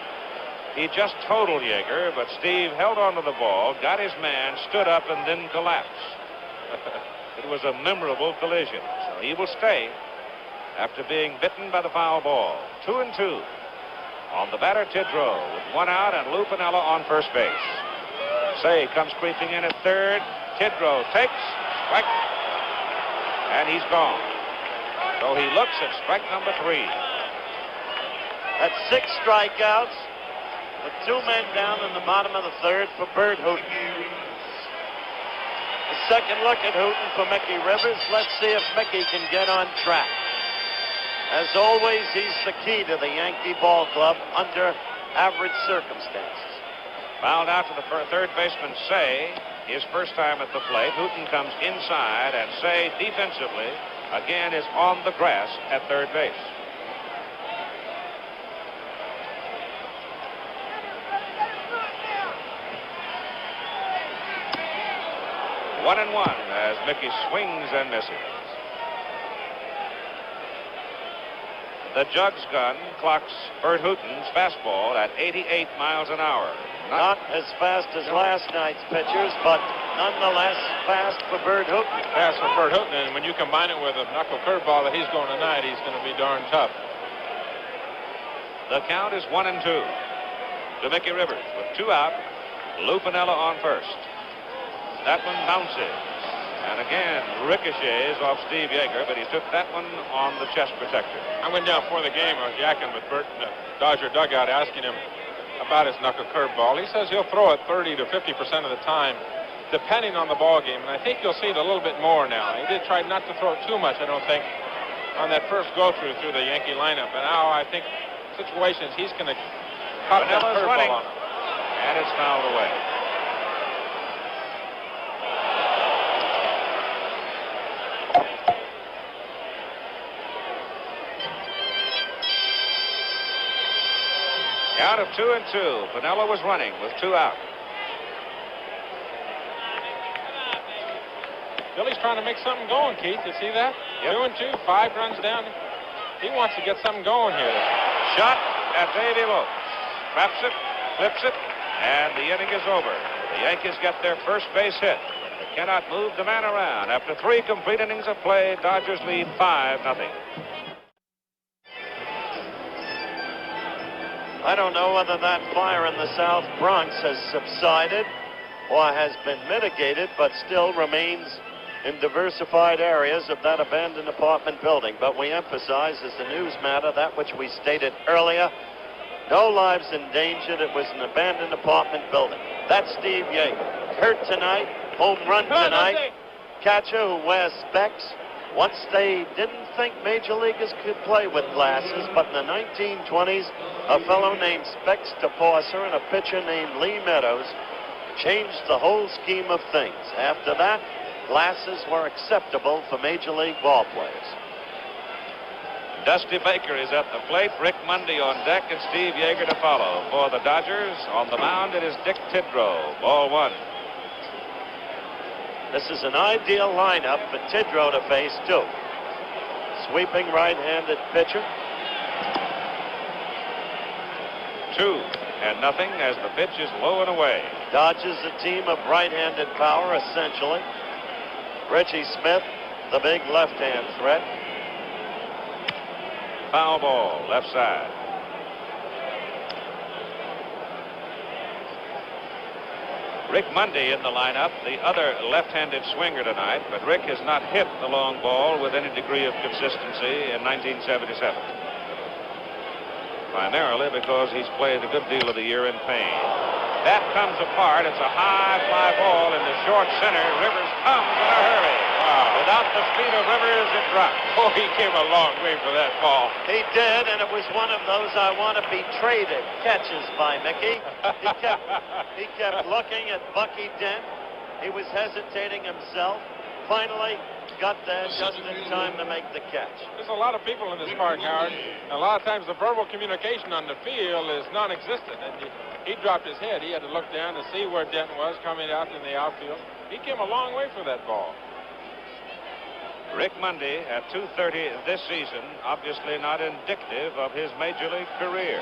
he just totaled Yeager, but Steve held onto the ball, got his man, stood up, and then collapsed. It was a memorable collision. So he will stay after being bitten by the foul ball. 2-2. On the batter, Tidrow, with 1 out and Lou Piniella on first base. Say comes creeping in at third. Tidrow takes, strike, and he's gone. So he looks at strike number 3. That's 6 strikeouts with 2 men down in the bottom of the third for Bert Hooton. The second look at Hooton for Mickey Rivers. Let's see if Mickey can get on track. As always, he's the key to the Yankee ball club under average circumstances. Fouled out to the third baseman, Say, his first time at the plate. Hooton comes inside, and Say defensively again is on the grass at third base. One and one as Mickey swings and misses. The Jugs gun clocks Bert Hooton's fastball at 88 miles an hour. Not as fast as last night's pitchers, but nonetheless fast for Bert Hooton. Fast for Bert Hooton, and when you combine it with a knuckle curveball that he's going tonight, he's going to be darn tough. The count is 1-2 to Mickey Rivers with 2 out. Lou Piniella on first. That one bounces. And again, ricochets off Steve Yeager, but he took that one on the chest protector. I went down before the game. I was yakking with Bert in the Dodger dugout, asking him about his knuckle curveball. He says he'll throw it 30 to 50% of the time, depending on the ball game. And I think you'll see it a little bit more now. He did try not to throw it too much, I don't think, on that first go-through through the Yankee lineup. And now I think situations he's going to pop that curveball on him. And it's fouled away. Count of 2-2. Piniella was running with 2 out. Billy's trying to make something going, Keith. You see that? Yep. 2-2, 5 runs down. He wants to get something going here. Shot at Davey Lopes. Traps it, flips it, and the inning is over. The Yankees get their first base hit. The cannot move the man around. After 3 complete innings of play, Dodgers lead 5-0. I don't know whether that fire in the South Bronx has subsided or has been mitigated, but still remains in diversified areas of that abandoned apartment building. But we emphasize as a news matter that which we stated earlier. No lives endangered. It was an abandoned apartment building. That's Steve Yeager. Hurt tonight, home run tonight. Catcher who wears specs. Once they didn't think major leaguers could play with glasses, but in the 1920s, a fellow named Specs DePorcer and a pitcher named Lee Meadows changed the whole scheme of things. After that, glasses were acceptable for major league ball players. Dusty Baker is at the plate. Rick Mundy on deck and Steve Yeager to follow. For the Dodgers, on the mound, it is Dick Tidrow. Ball 1. This is an ideal lineup for Tidrow to face, too. Sweeping right-handed pitcher. 2-0 as the pitch is low and away. Dodgers a team of right-handed power, essentially. Richie Smith, the big left-hand threat. Foul ball, left side. Rick Mundy in the lineup, the other left-handed swinger tonight, but Rick has not hit the long ball with any degree of consistency in 1977. Primarily because he's played a good deal of the year in pain. That comes apart. It's a high fly ball in the short center. Rivers comes in a hurry. Wow. Without the speed of Rivers, it dropped. Oh, he came a long way for that ball. He did, and it was one of those I want to be traded catches by Mickey. He kept looking at Bucky Dent. He was hesitating himself. Finally got there just in time to make the catch. There's a lot of people in this park, Howard. A lot of times the verbal communication on the field is non-existent, and he dropped his head. He had to look down to see where Dent was coming out in the outfield. He came a long way for that ball. Rick Mundy at .230 this season, obviously not indicative of his major league career.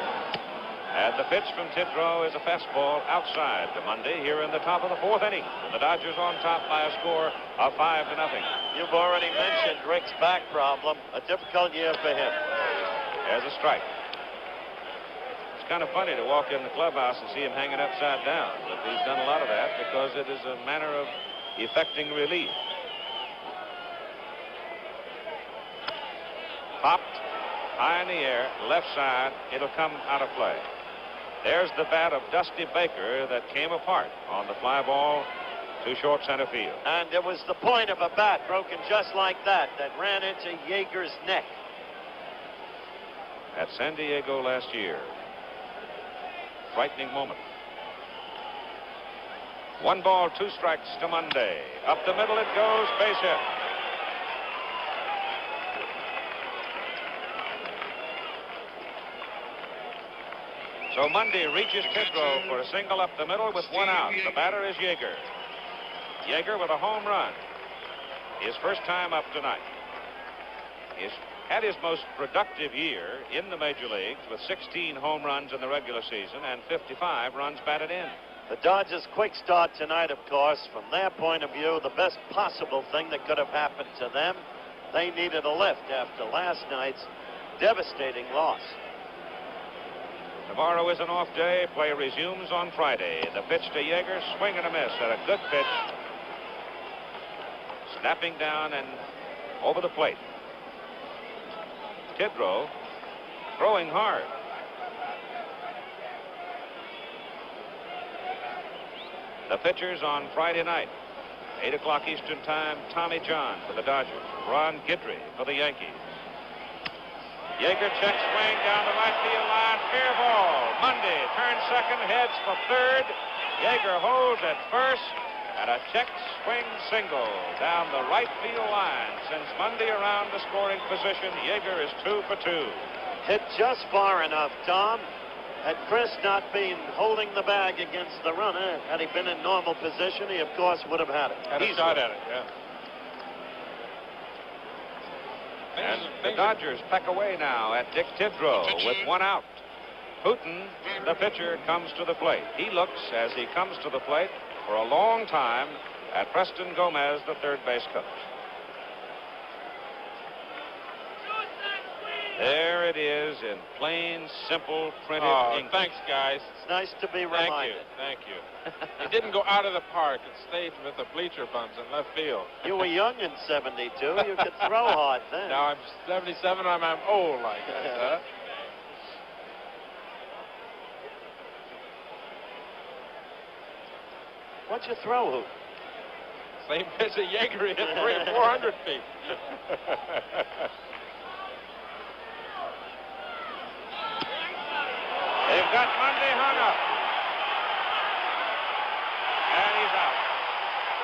And the pitch from Tidrow is a fastball outside to Mundy here in the top of the 4th inning. The Dodgers on top by a score of 5-0. You've already mentioned Rick's back problem. A difficult year for him. There's a strike. It's kind of funny to walk in the clubhouse and see him hanging upside down, but he's done a lot of that because it is a manner of effecting relief. Popped high in the air, left side. It'll come out of play. There's the bat of Dusty Baker that came apart on the fly ball to short center field. And it was the point of a bat broken just like that ran into Yeager's neck. At San Diego last year. Frightening moment. 1 ball, 2 strikes to Mundy. Up the middle it goes, base hit. So Mundy reaches Tidrow for a single up the middle with 1 out. The batter is Yeager. Yeager with a home run. His first time up tonight. He's had his most productive year in the major leagues with 16 home runs in the regular season and 55 runs batted in. The Dodgers' quick start tonight, of course, from their point of view, the best possible thing that could have happened to them. They needed a lift after last night's devastating loss. Tomorrow is an off day. Play resumes on Friday. The pitch to Yeager, swing and a miss at a good pitch. Snapping down and over the plate. Tidrow throwing hard. The pitchers on Friday night, 8 o'clock Eastern time, Tommy John for the Dodgers, Ron Guidry for the Yankees. Yeager check swing down the right field line, fair ball. Mundy turns second, heads for third. Yeager holds at first, and a check swing single down the right field line. Sends Mundy around the scoring position. Yeager is 2 for 2. Hit just far enough, Tom. Had Chris not been holding the bag against the runner, had he been in normal position, he, of course, would have had it. Had a shot at it, yeah. And the Dodgers peck away now at Dick Tidrow with 1 out. Putin, the pitcher, comes to the plate. He looks, as he comes to the plate, for a long time, and Preston Gomez, the third base coach. There it is in plain, simple, printed English. Thanks, guys. It's nice to be reminded. Thank you. He didn't go out of the park and stayed with the bleacher bums in left field. You were young in 72. You could throw hard then. Now I'm 77. I'm old like that. Huh? What'd you throw, Hoot? Same pitch that Yeager hit 300 or 400 feet. They've got Monday hung up. And he's out.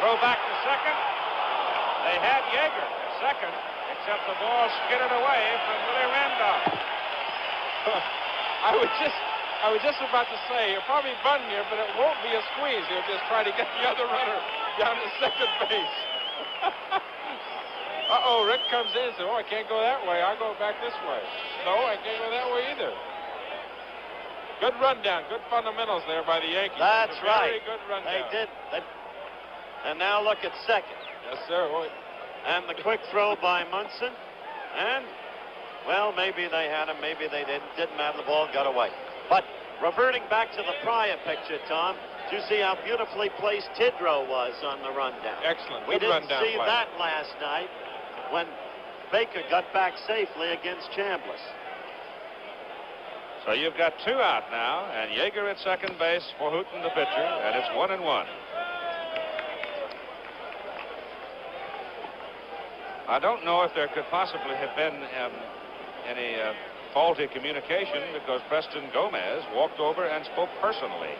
Throw back to second. They had Yeager at second, except the ball skidded away from Willie Randolph. I was just about to say, he'll probably bunt here, but it won't be a squeeze. He'll just try to get the other runner down to second base. Uh-oh, Rick comes in and says, oh, I can't go that way. I'll go back this way. No, I can't go that way either. Good rundown, good fundamentals there by the Yankees. That's right. Very good rundown. They did. And now look at second. Yes, sir. Boy. And the quick throw by Munson. And, well, maybe they had him, maybe they didn't. Didn't matter. The ball got away. But reverting back to the prior picture, Tom, did you see how beautifully placed Tidrow was on the rundown? Excellent. We Good didn't rundown see play. that last night when Baker got back safely against Chambliss. So you've got two out now, and Yeager at second base for Hooten, the pitcher, and it's 1-1. I don't know if there could possibly have been any faulty communication, because Preston Gomez walked over and spoke personally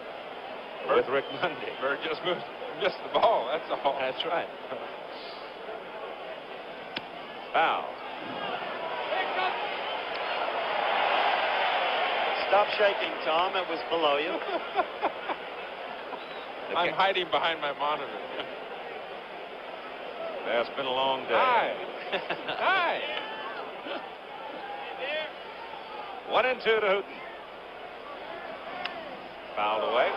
with Rick Monday. Bird just missed the ball, that's all. That's right. Foul. Stop shaking, Tom. It was below you. I'm hiding behind my monitor. It's been a long day. Hi. Hi. 1-2 to Hooten. Fouled away.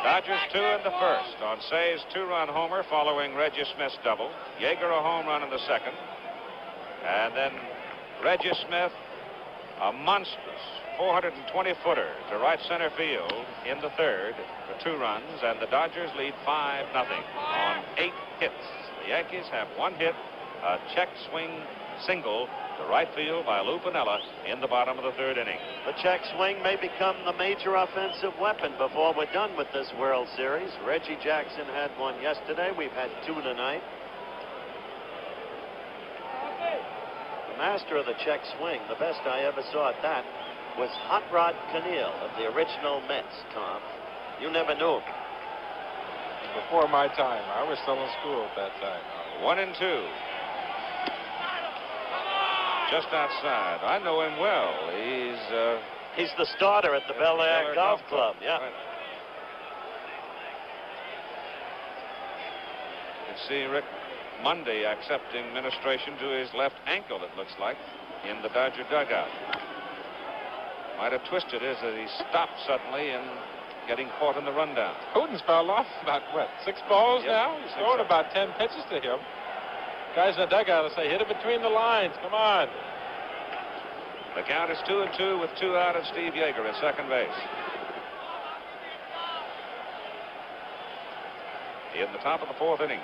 Dodgers 2 in the first on Say's two-run homer following Reggie Smith's double. Yeager a home run in the second. And then Reggie Smith, a monstrous 420-footer to right center field in the third for 2 runs, and the Dodgers lead 5-0 on 8 hits. The Yankees have 1 hit, a check swing single to right field by Lou Piniella in the bottom of the third inning. The check swing may become the major offensive weapon before we're done with this World Series. Reggie Jackson had 1 yesterday. We've had 2 tonight. The master of the check swing, the best I ever saw at that, was Hot Rod Cannell of the original Mets, Tom. You never knew him. Before my time. I was still in school at that time. 1-2. Just outside. I know him well. He's the starter at the Bel Air Golf Club. Yeah. Right. You can see Rick Monday accepting ministration to his left ankle, it looks like, in the Dodger dugout. Might have twisted as he stopped suddenly and getting caught in the rundown. Hooten's fouled off about, what, 6 balls Yep, now? He's throwing so. about 10 pitches to him. Guys in the dugout will say, hit it between the lines. Come on. The count is 2-2 with 2 out and Steve Yeager at second base. In the top of the 4th inning.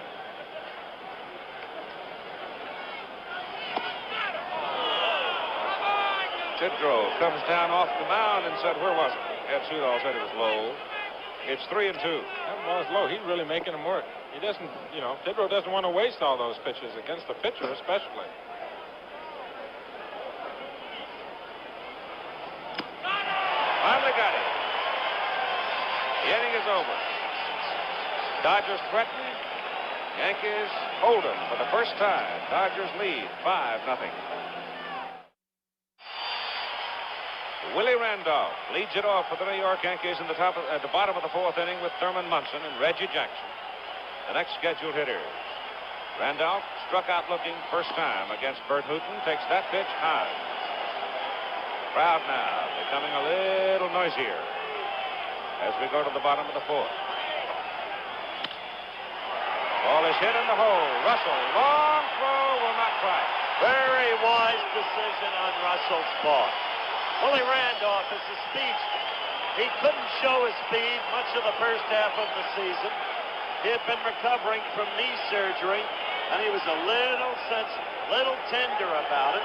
Tidrow comes down off the mound and said, where was it? Ed Sudol said it was low. It's 3-2. That ball's low. He's really making him work. He doesn't, Tidrow doesn't want to waste all those pitches against the pitcher especially. Finally got it. The inning is over. Dodgers threaten. Yankees hold them for the first time. Dodgers lead 5-0. Willie Randolph leads it off for the New York Yankees in the bottom of the 4th inning with Thurman Munson and Reggie Jackson, the next scheduled hitters. Randolph struck out looking first time against Bert Hooten, takes that pitch high. Crowd now becoming a little noisier. as we go to the bottom of the fourth. Ball is hit in the hole. Russell, long throw, will not try. Very wise decision on Russell's part. Willie Randolph is a speedster. He couldn't show his speed much of the first half of the season. He had been recovering from knee surgery, and he was a little sensitive, a little tender about it.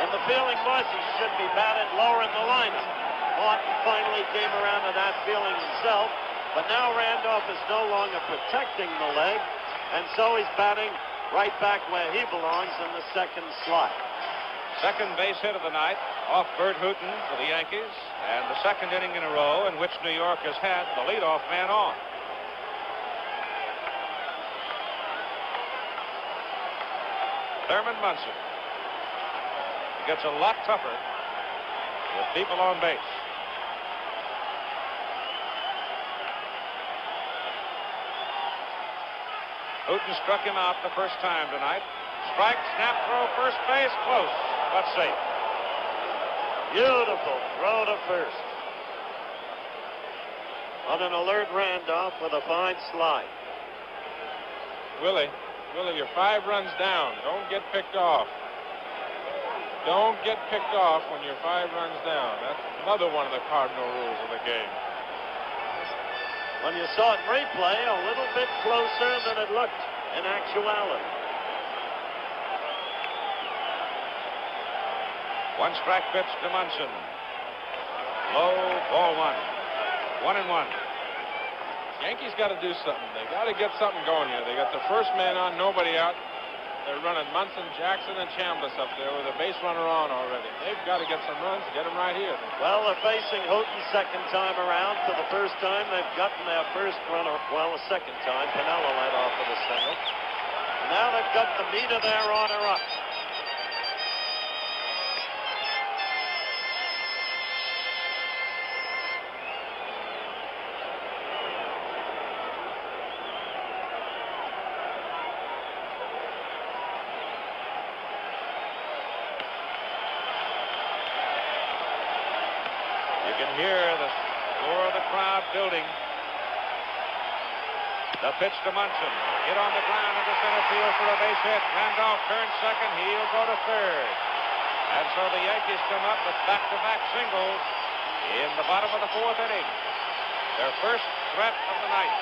And the feeling was he should be batted lower in the lineup. Martin finally came around to that feeling himself, but now Randolph is no longer protecting the leg, and so he's batting right back where he belongs in the second slot. Second base hit of the night off Bert Hooton for the Yankees, and the second inning in a row in which New York has had the leadoff man on. Thurman Munson. It gets a lot tougher with people on base. Hooton struck him out the first time tonight. Strike, snap throw, first base, close, but safe. Beautiful throw to first. On an alert Randolph with a fine slide. Willie, you're 5 runs down. Don't get picked off. Don't get picked off when you're 5 runs down. That's another one of the cardinal rules of the game. When you saw it in replay, a little bit closer than it looked in actuality. One strike pitch to Munson. Low, ball 1. 1-1. Yankees got to do something. They got to get something going here. They got the first man on, nobody out. They're running Munson, Jackson, and Chambliss up there with a base runner on already. They've got to get some runs, get them right here. Well, they're facing Houghton second time around. For the first time, they've gotten their first runner. Well, the second time, Piniella led off with a single. And now they've got the meat of their runner up. Hear the roar of the crowd building. The pitch to Munson. Hit on the ground into center field for a base hit. Randolph turns second. He'll go to third. And so the Yankees come up with back-to-back singles in the bottom of the fourth inning. Their first threat of the night.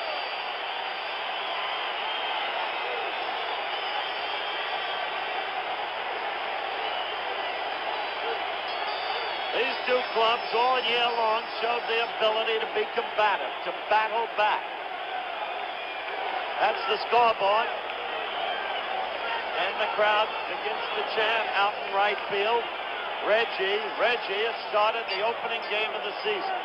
These two clubs all year long showed the ability to be combative, to battle back. That's the scoreboard. And the crowd begins to chant out in right field. Reggie has started the opening game of the season.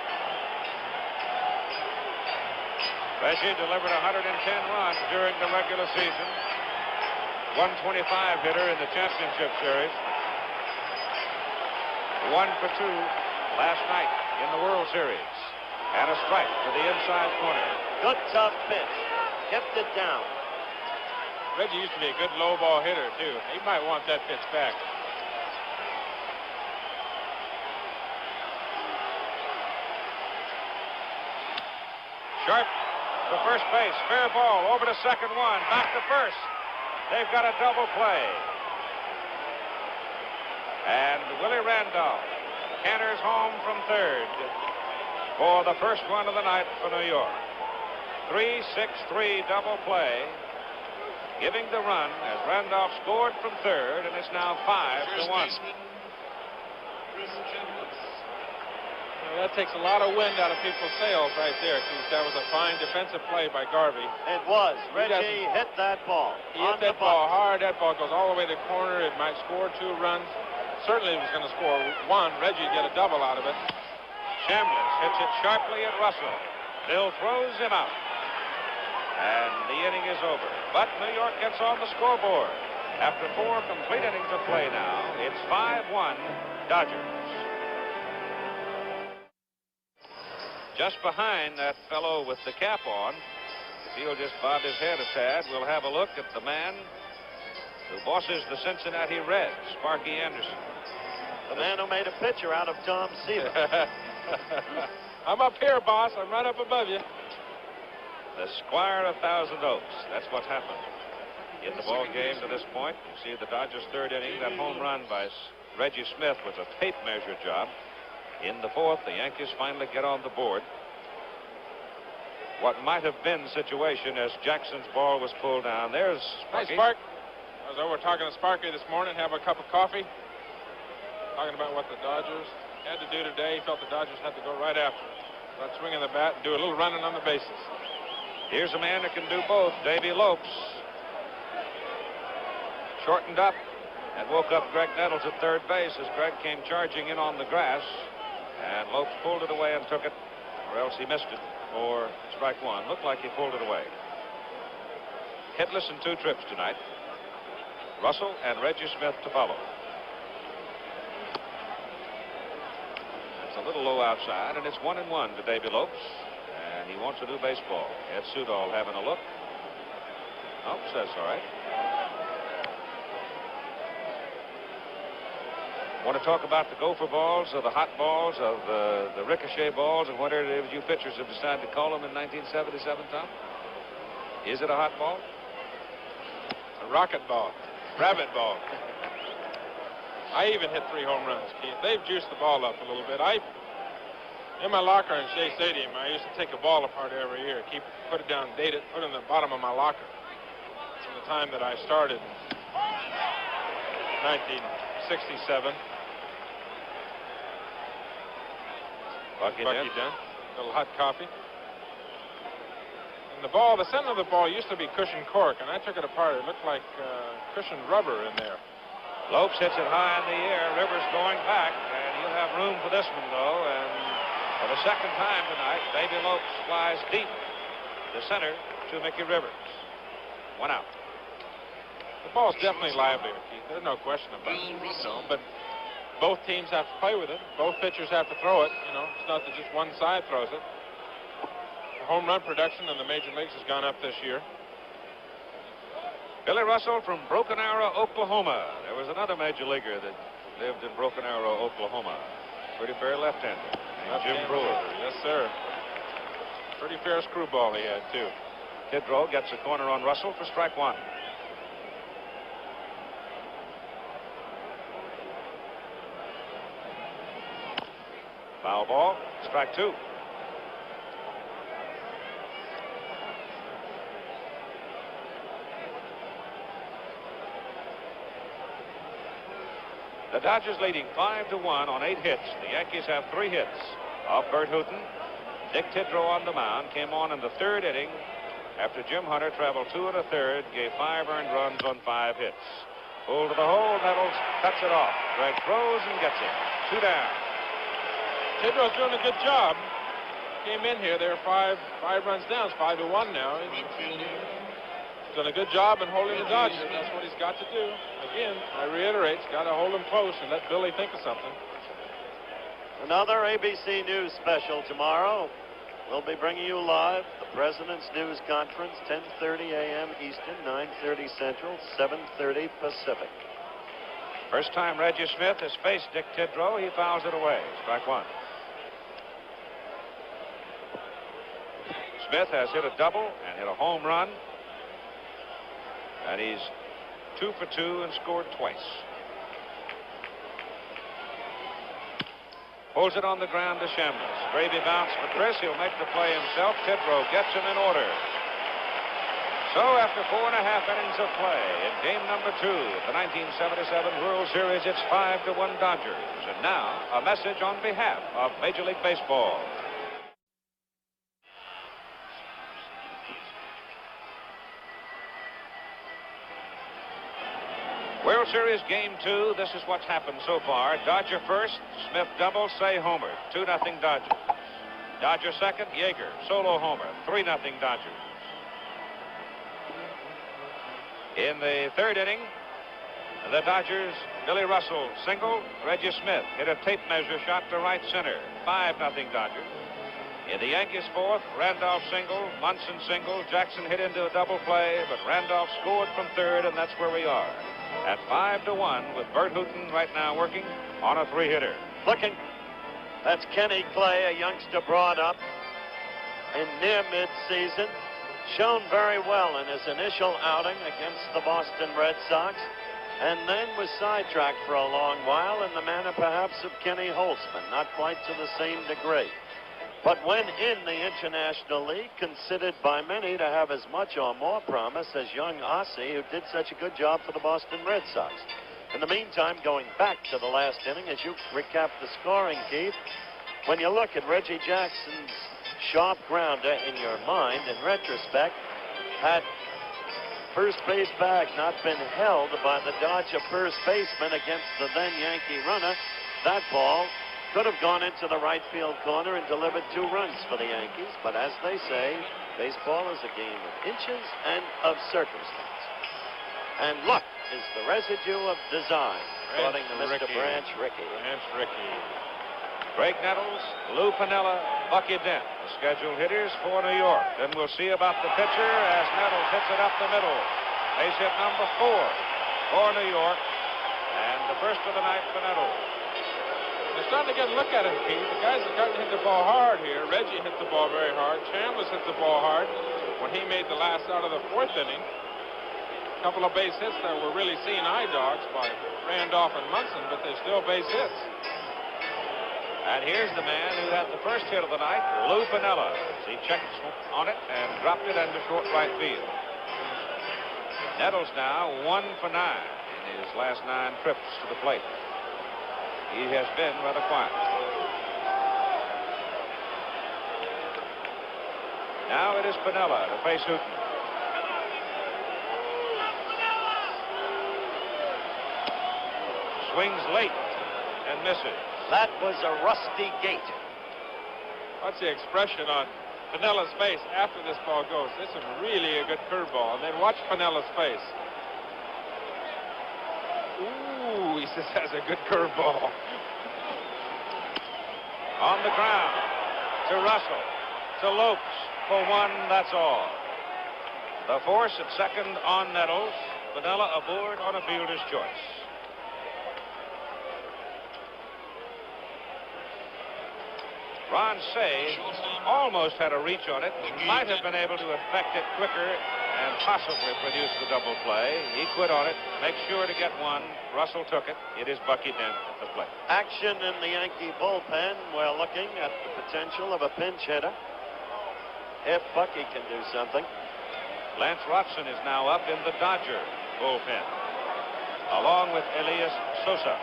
Reggie delivered 110 runs during the regular season. 125 hitter in the championship series. 1 for 2 last night in the World Series. And a strike to the inside corner. Good tough pitch. Kept it down. Reggie used to be a good low ball hitter, too. He might want that pitch back. Sharp to first base. Fair ball. Over to second one. Back to first. They've got a double play. And Willie Randolph canters home from third for the first run of the night for New York. 3-6-3 double play, giving the run as Randolph scored from third, and it's now 5-1. That takes a lot of wind out of people's sails right there, because that was a fine defensive play by Garvey. It was. Reggie hit that ball. He hit that ball hard. That ball goes all the way to the corner. It might score 2 runs. Certainly was going to score 1. Reggie get a double out of it. Chambliss hits it sharply at Russell. Bill throws him out. And the inning is over. But New York gets on the scoreboard. After 4 complete innings of play now, it's 5-1 Dodgers. Just behind that fellow with the cap on, if he'll just bob his head a tad, we'll have a look at the man who bosses the Cincinnati Reds, Sparky Anderson. The man who made a pitcher out of Tom Seaver. I'm up here, boss. I'm right up above you. The Squire of Thousand Oaks. That's what's happened in the ball game to this point. You see the Dodgers' third inning. That home run by Reggie Smith was a tape measure job. In the fourth, the Yankees finally get on the board. What might have been the situation as Jackson's ball was pulled down. There's Sparky. Hey, Spark. I was over talking to Sparky this morning, having a cup of coffee, talking about what the Dodgers had to do today. He felt the Dodgers had to go right after it. Let swinging the bat and do a little running on the bases. Here's a man that can do both, Davy Lopes. Shortened up and woke up Greg Nettles at third base as Greg came charging in on the grass. And Lopes pulled it away and took it, or else he missed it for strike one. Looked like he pulled it away. Hitless in 2 trips tonight. Russell and Reggie Smith to follow. It's a little low outside, and it's 1-1 to Davy Lopes. And he wants a new baseball. Ed Sudol having a look. Oh, says all right. Want to talk about the gopher balls, or the hot balls, of the ricochet balls, and whatever it is you pitchers have decided to call them in 1977, Tom? Is it a hot ball? A rocket ball. Rabbit ball. I even hit 3 home runs, Keith. They've juiced the ball up a little bit. In my locker in Shea Stadium, I used to take a ball apart every year, put it down, date it, put it in the bottom of my locker. From the time that I started in 1967. Bucky Dent. A little hot coffee. And the center of the ball used to be cushioned cork, and I took it apart. It looked like cushioned rubber in there. Lopes hits it high in the air. Rivers going back, and he'll have room for this one, though. And for the second time tonight, Davy Lopes flies deep to center to Mickey Rivers. 1 out. The ball's definitely livelier, Keith. There's no question about it. But both teams have to play with it. Both pitchers have to throw it. It's not that just one side throws it. The home run production in the major leagues has gone up this year. Billy Russell from Broken Arrow, Oklahoma. There was another major leaguer that lived in Broken Arrow, Oklahoma. Pretty fair left-hander. Jim Brewer. Yes, sir. Pretty fair screwball he had, too. Kidrow gets a corner on Russell for strike 1. Foul ball, strike 2. The Dodgers leading 5-1 on 8 hits. The Yankees have 3 hits off Bert Hooton. Dick Tidrow on the mound came on in the 3rd inning after Jim Hunter traveled 2 1/3, gave 5 earned runs on 5 hits. Pulled to the hole, Nettles cuts it off. Greg throws and gets him. 2 down. Tidrow's doing a good job. Came in here, they're 5 runs down. It's 5-1 now. He's done a good job in holding the Dodgers. That's what he's got to do. Again, I reiterate, he's got to hold him close and let Billy think of something. Another ABC News special tomorrow. We'll be bringing you live the President's News Conference, 10:30 a.m. Eastern, 9:30 Central, 7:30 Pacific. First time Reggie Smith has faced Dick Tidrow. He fouls it away. Strike 1. Smith has hit a double and hit a home run. And he's 2 for 2 and scored twice. Pulls it on the ground to Chambliss. Gravy bounce for Chris. He'll make the play himself. Tidrow gets him in order. So after 4.5 innings of play in game number 2 of the 1977 World Series, it's 5-1 Dodgers. And now a message on behalf of Major League Baseball. World Series Game 2, this is what's happened so far. Dodger first, Smith double, Say homer. 2-0 Dodgers. Dodger second, Yeager, solo homer. 3-0 Dodgers. In the 3rd inning, the Dodgers, Billy Russell single, Reggie Smith hit a tape measure shot to right center. 5-0 Dodgers. In the Yankees 4th, Randolph single, Munson single, Jackson hit into a double play, but Randolph scored from 3rd, and that's where we are. At 5-1 with Bert Hooton right now working on a 3-hitter. Looking That's Kenny Clay, a youngster brought up in near mid-season. Shown very well in his initial outing against the Boston Red Sox, and then was sidetracked for a long while in the manner perhaps of Kenny Holtzman, not quite to the same degree. But when in the International League, considered by many to have as much or more promise as young Ossie, who did such a good job for the Boston Red Sox. In the meantime, going back to the last inning, as you recap the scoring, Keith, when you look at Reggie Jackson's sharp grounder in your mind, in retrospect, had first base bag not been held by the Dodger first baseman against the then Yankee runner, that ball could have gone into the right field corner and delivered 2 runs for the Yankees. But as they say, baseball is a game of inches and of circumstance. And luck is the residue of design, according to Mr. Branch Rickey. Branch Rickey. Greg Nettles, Lou Piniella, Bucky Dent, the scheduled hitters for New York. Then we'll see about the pitcher as Nettles hits it up the middle. Base hit number 4 for New York. And the first of the night for Nettles. They're starting to get a look at him, Keith. The guys are starting to hit the ball hard here. Reggie hit the ball very hard. Chambliss hit the ball hard when he made the last out of the 4th inning. A couple of base hits that were really seeing eye dogs by Randolph and Munson, but they're still base hits. And here's the man who had the first hit of the night, Lou Piniella. He checked on it and dropped it into short right field. Nettles now 1 for 9 in his last 9 trips to the plate. He has been rather quiet. Now it is Piniella to face Hooten. Swings late and misses. That was a rusty gate. What's the expression on Pinella's face after this ball goes? This is really a good curveball. And then watch Pinella's face. Ooh, he says that's a good curveball. On the ground to Russell, to Lopes for 1, that's all. The force at second on Nettles. Piniella aboard on a fielder's choice. Ron Say almost had a reach on it, might have been able to affect it quicker and possibly produce the double play. He quit on it, make sure to get 1. Russell took it. It is Bucky Dent at the plate. Action in the Yankee bullpen. We're looking at the potential of a pinch hitter if Bucky can do something. Lance Rotson is now up in the Dodger bullpen, along with Elias Sosa.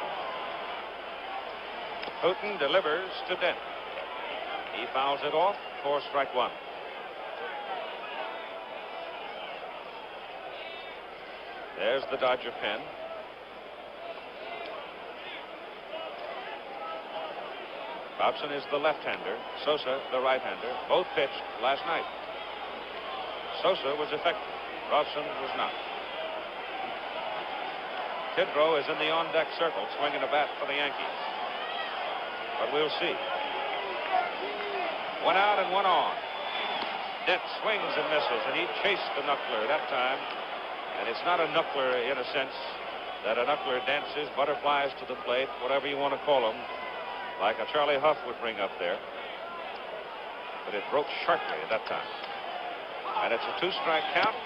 Hooten delivers to Dent. He fouls it off for strike 1. There's the Dodger pen. Robson is the left-hander. Sosa the right-hander. Both pitched last night. Sosa was effective. Robson was not. Tidrow is in the on-deck circle swinging a bat for the Yankees. But we'll see. 1 out and 1 on. Dent swings and misses, and he chased the knuckler that time. And it's not a knuckler in a sense that a knuckler dances, butterflies to the plate, whatever you want to call them, like a Charlie Huff would bring up there. But it broke sharply at that time. And it's a 2-strike count.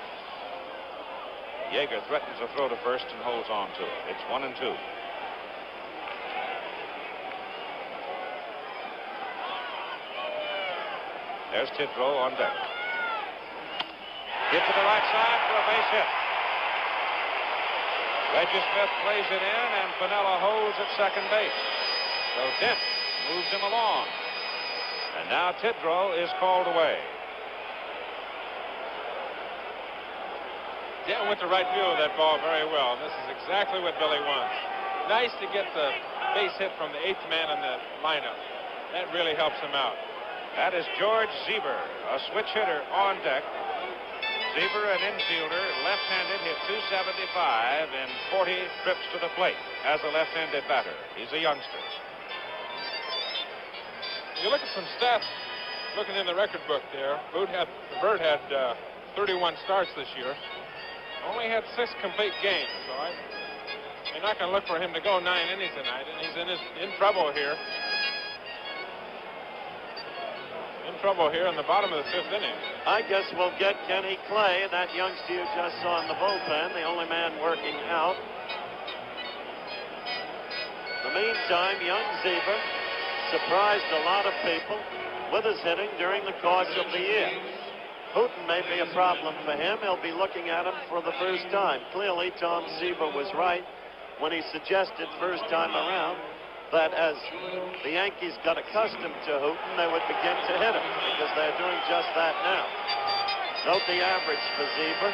Yeager threatens a throw to first and holds on to it. It's 1 and 2. There's Tidrow on deck. Hit to the right side for a base hit. Reggie Smith plays it in, and Piniella holds at second base. So Dent moves him along. And now Tidrow is called away. Dent went to right field of that ball very well, and this is exactly what Billy wants. Nice to get the base hit from the 8th man in the lineup. That really helps him out. That is George Sieber, a switch hitter on deck. Sieber, an infielder, left-handed, hit .275 in 40 trips to the plate as a left-handed batter. He's a youngster. You look at some stats, looking in the record book there. Bird had 31 starts this year. Only had 6 complete games, so you're not going to look for him to go 9 innings tonight, and he's in trouble here. trouble here in the bottom of the 5th inning. I guess we'll get Kenny Clay, that youngster you just saw in the bullpen, the only man working out. In the meantime, young Zieber surprised a lot of people with his hitting during the course of the year. Hooten may be a problem for him. He'll be looking at him for the first time. Clearly, Tom Seaver was right when he suggested first time around that as the Yankees got accustomed to Hooten, they would begin to hit him, because they're doing just that now. Note the average for Zieber.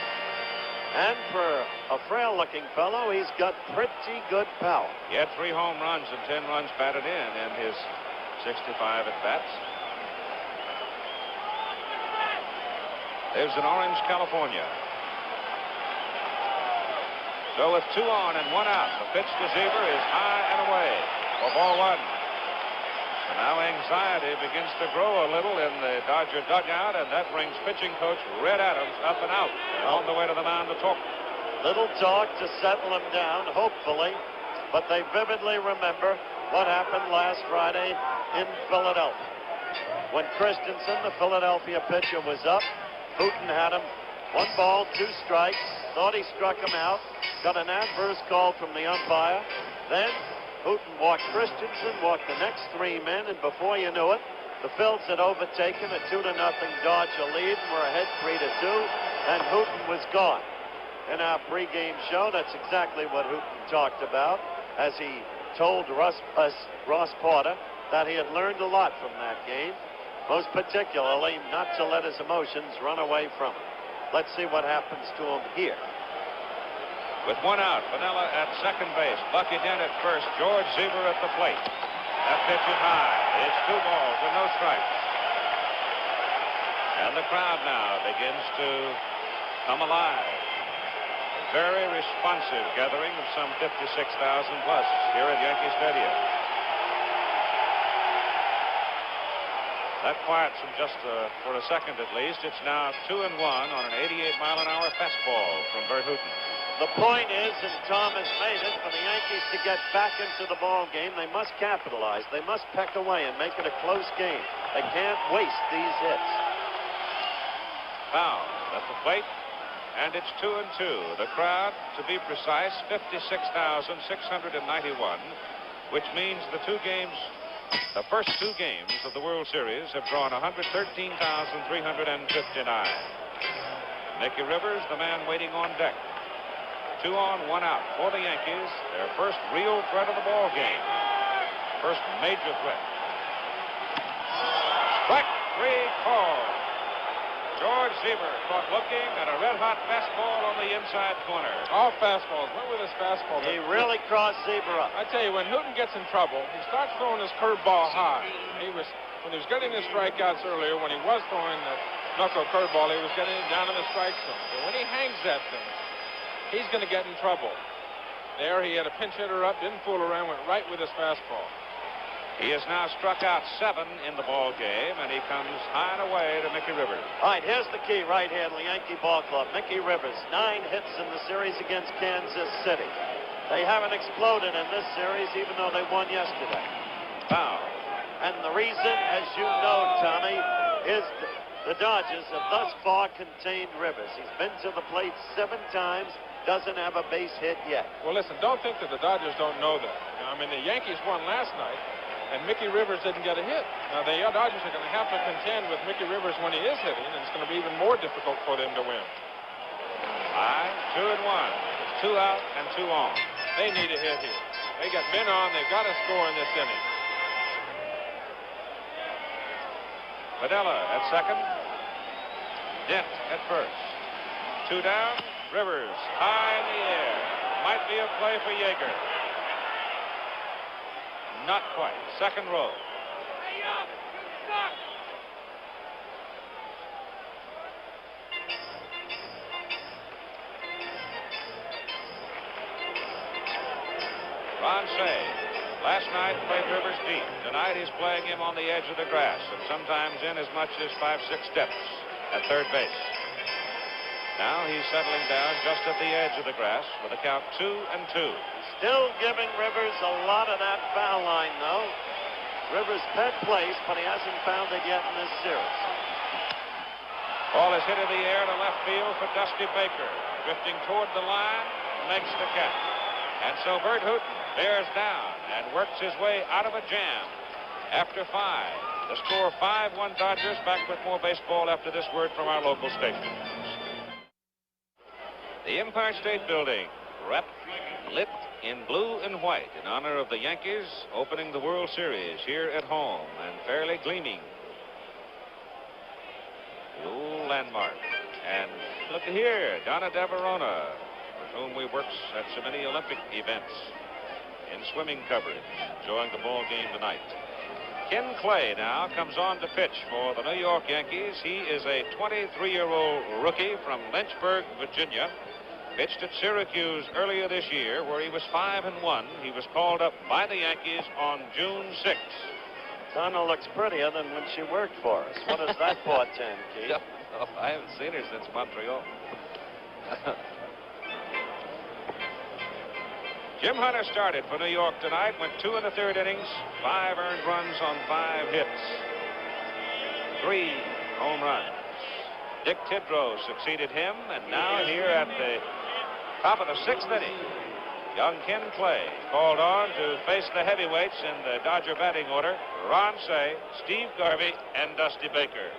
And for a frail-looking fellow, he's got pretty good power. He had 3 home runs and 10 runs batted in his 65 at-bats. There's an Orange, California. So with 2 on and 1 out, the pitch to Zieber is high and away for ball 1. And now anxiety begins to grow a little in the Dodger dugout, and that brings pitching coach Red Adams up and out on the way to the mound to talk. Little talk to settle him down, hopefully, but they vividly remember what happened last Friday in Philadelphia. When Christensen, the Philadelphia pitcher, was up, Hooten had him 1 ball, 2 strikes, thought he struck him out, got an adverse call from the umpire. Then Hooten walked Christensen, walked the next 3 men, and before you knew it, the Phils had overtaken a 2-0 Dodger lead and were ahead 3-2, and Hooten was gone. In our pregame show, that's exactly what Hooten talked about, as he told Ross Porter that he had learned a lot from that game, most particularly not to let his emotions run away from him. Let's see what happens to him here. With 1 out, Vanilla at second base, Bucky Dent at first, George Zieber at the plate. That pitch is high. It's 2 balls and no strikes. And the crowd now begins to come alive. A very responsive gathering of some 56,000 plus here at Yankee Stadium. That quiets him just for a second at least. It's now 2-1 on an 88-mile-an-hour fastball from Bert Hooten. The point is, and Tom has made it, for the Yankees to get back into the ball game, they must capitalize. They must peck away and make it a close game. They can't waste these hits. Foul at the plate, and it's 2-2. The crowd, to be precise, 56,691, which means the first 2 games of the World Series have drawn 113,359. Mickey Rivers, the man waiting on deck. 2 on, 1 out for the Yankees. Their first real threat of the ball game. First major threat. Strike 3 called. George Zieber caught looking at a red-hot fastball on the inside corner. All fastballs. Went with his fastball. He really crossed Zieber up. I tell you, when Hooten gets in trouble, he starts throwing his curveball high. When he was getting his strikeouts earlier, when he was throwing the knuckle curveball, he was getting it down in the strike zone. But when he hangs that thing, he's going to get in trouble. There he had a pinch hitter up, didn't fool around, went right with his fastball. He has now struck out 7 in the ball game, and he comes high and away to Mickey Rivers. All right, here's the key right here in the Yankee ball club. Mickey Rivers, 9 hits in the series against Kansas City. They haven't exploded in this series, even though they won yesterday. Foul. And the reason, as you know, Tommy, is the Dodgers have thus far contained Rivers. He's been to the plate 7 times, doesn't have a base hit yet. Well, listen, don't think that the Dodgers don't know that. I mean, the Yankees won last night, and Mickey Rivers didn't get a hit. Now, the Dodgers are going to have to contend with Mickey Rivers when he is hitting, and it's going to be even more difficult for them to win. High, 2-1. It's 2 out and 2 on. They need a hit here. They got men on. They've got to score in this inning. Padella at second. Dent at first. 2 down. Rivers high in the air. Might be a play for Yeager. Not quite. Second row. Ron Say, last night played Rivers deep. Tonight he's playing him on the edge of the grass, and sometimes in as much as 5-6 steps at third base. Now he's settling down just at the edge of the grass with a count 2-2. Still giving Rivers a lot of that foul line, though. Rivers' pet place, but he hasn't found it yet in this series. Ball is hit in the air to left field for Dusty Baker. Drifting toward the line, makes the catch. And so Bert Hooton bears down and works his way out of a jam. After 5, the score 5-1 Dodgers. Back with more baseball after this word from our local stations. The Empire State Building, lit in blue and white in honor of the Yankees opening the World Series here at home, and fairly gleaming. The old landmark. And look here, Donna Deverona, with whom we works at so many Olympic events in swimming coverage, enjoying the ball game tonight. Ken Clay now comes on to pitch for the New York Yankees. He is a 23-year-old rookie from Lynchburg, Virginia. Pitched at Syracuse earlier this year, where he was 5-1. He was called up by the Yankees on June 6th. Donna looks prettier than when she worked for us. What does that portend, Keith? Oh, I haven't seen her since Montreal. Jim Hunter started for New York tonight, went 2 1/3 innings, 5 earned runs on 5 hits, 3 home runs. Dick Tidrow succeeded him, and now here at the top of the 6th inning, young Ken Clay called on to face the heavyweights in the Dodger batting order, Ron Cey, Steve Garvey, and Dusty Baker.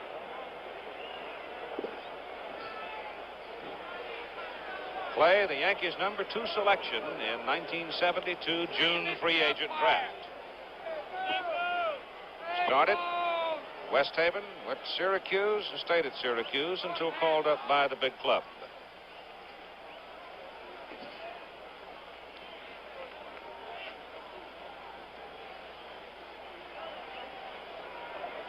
Clay, the Yankees' #2 selection in 1972 June free agent draft. Started West Haven, went to Syracuse, and stayed at Syracuse until called up by the big club.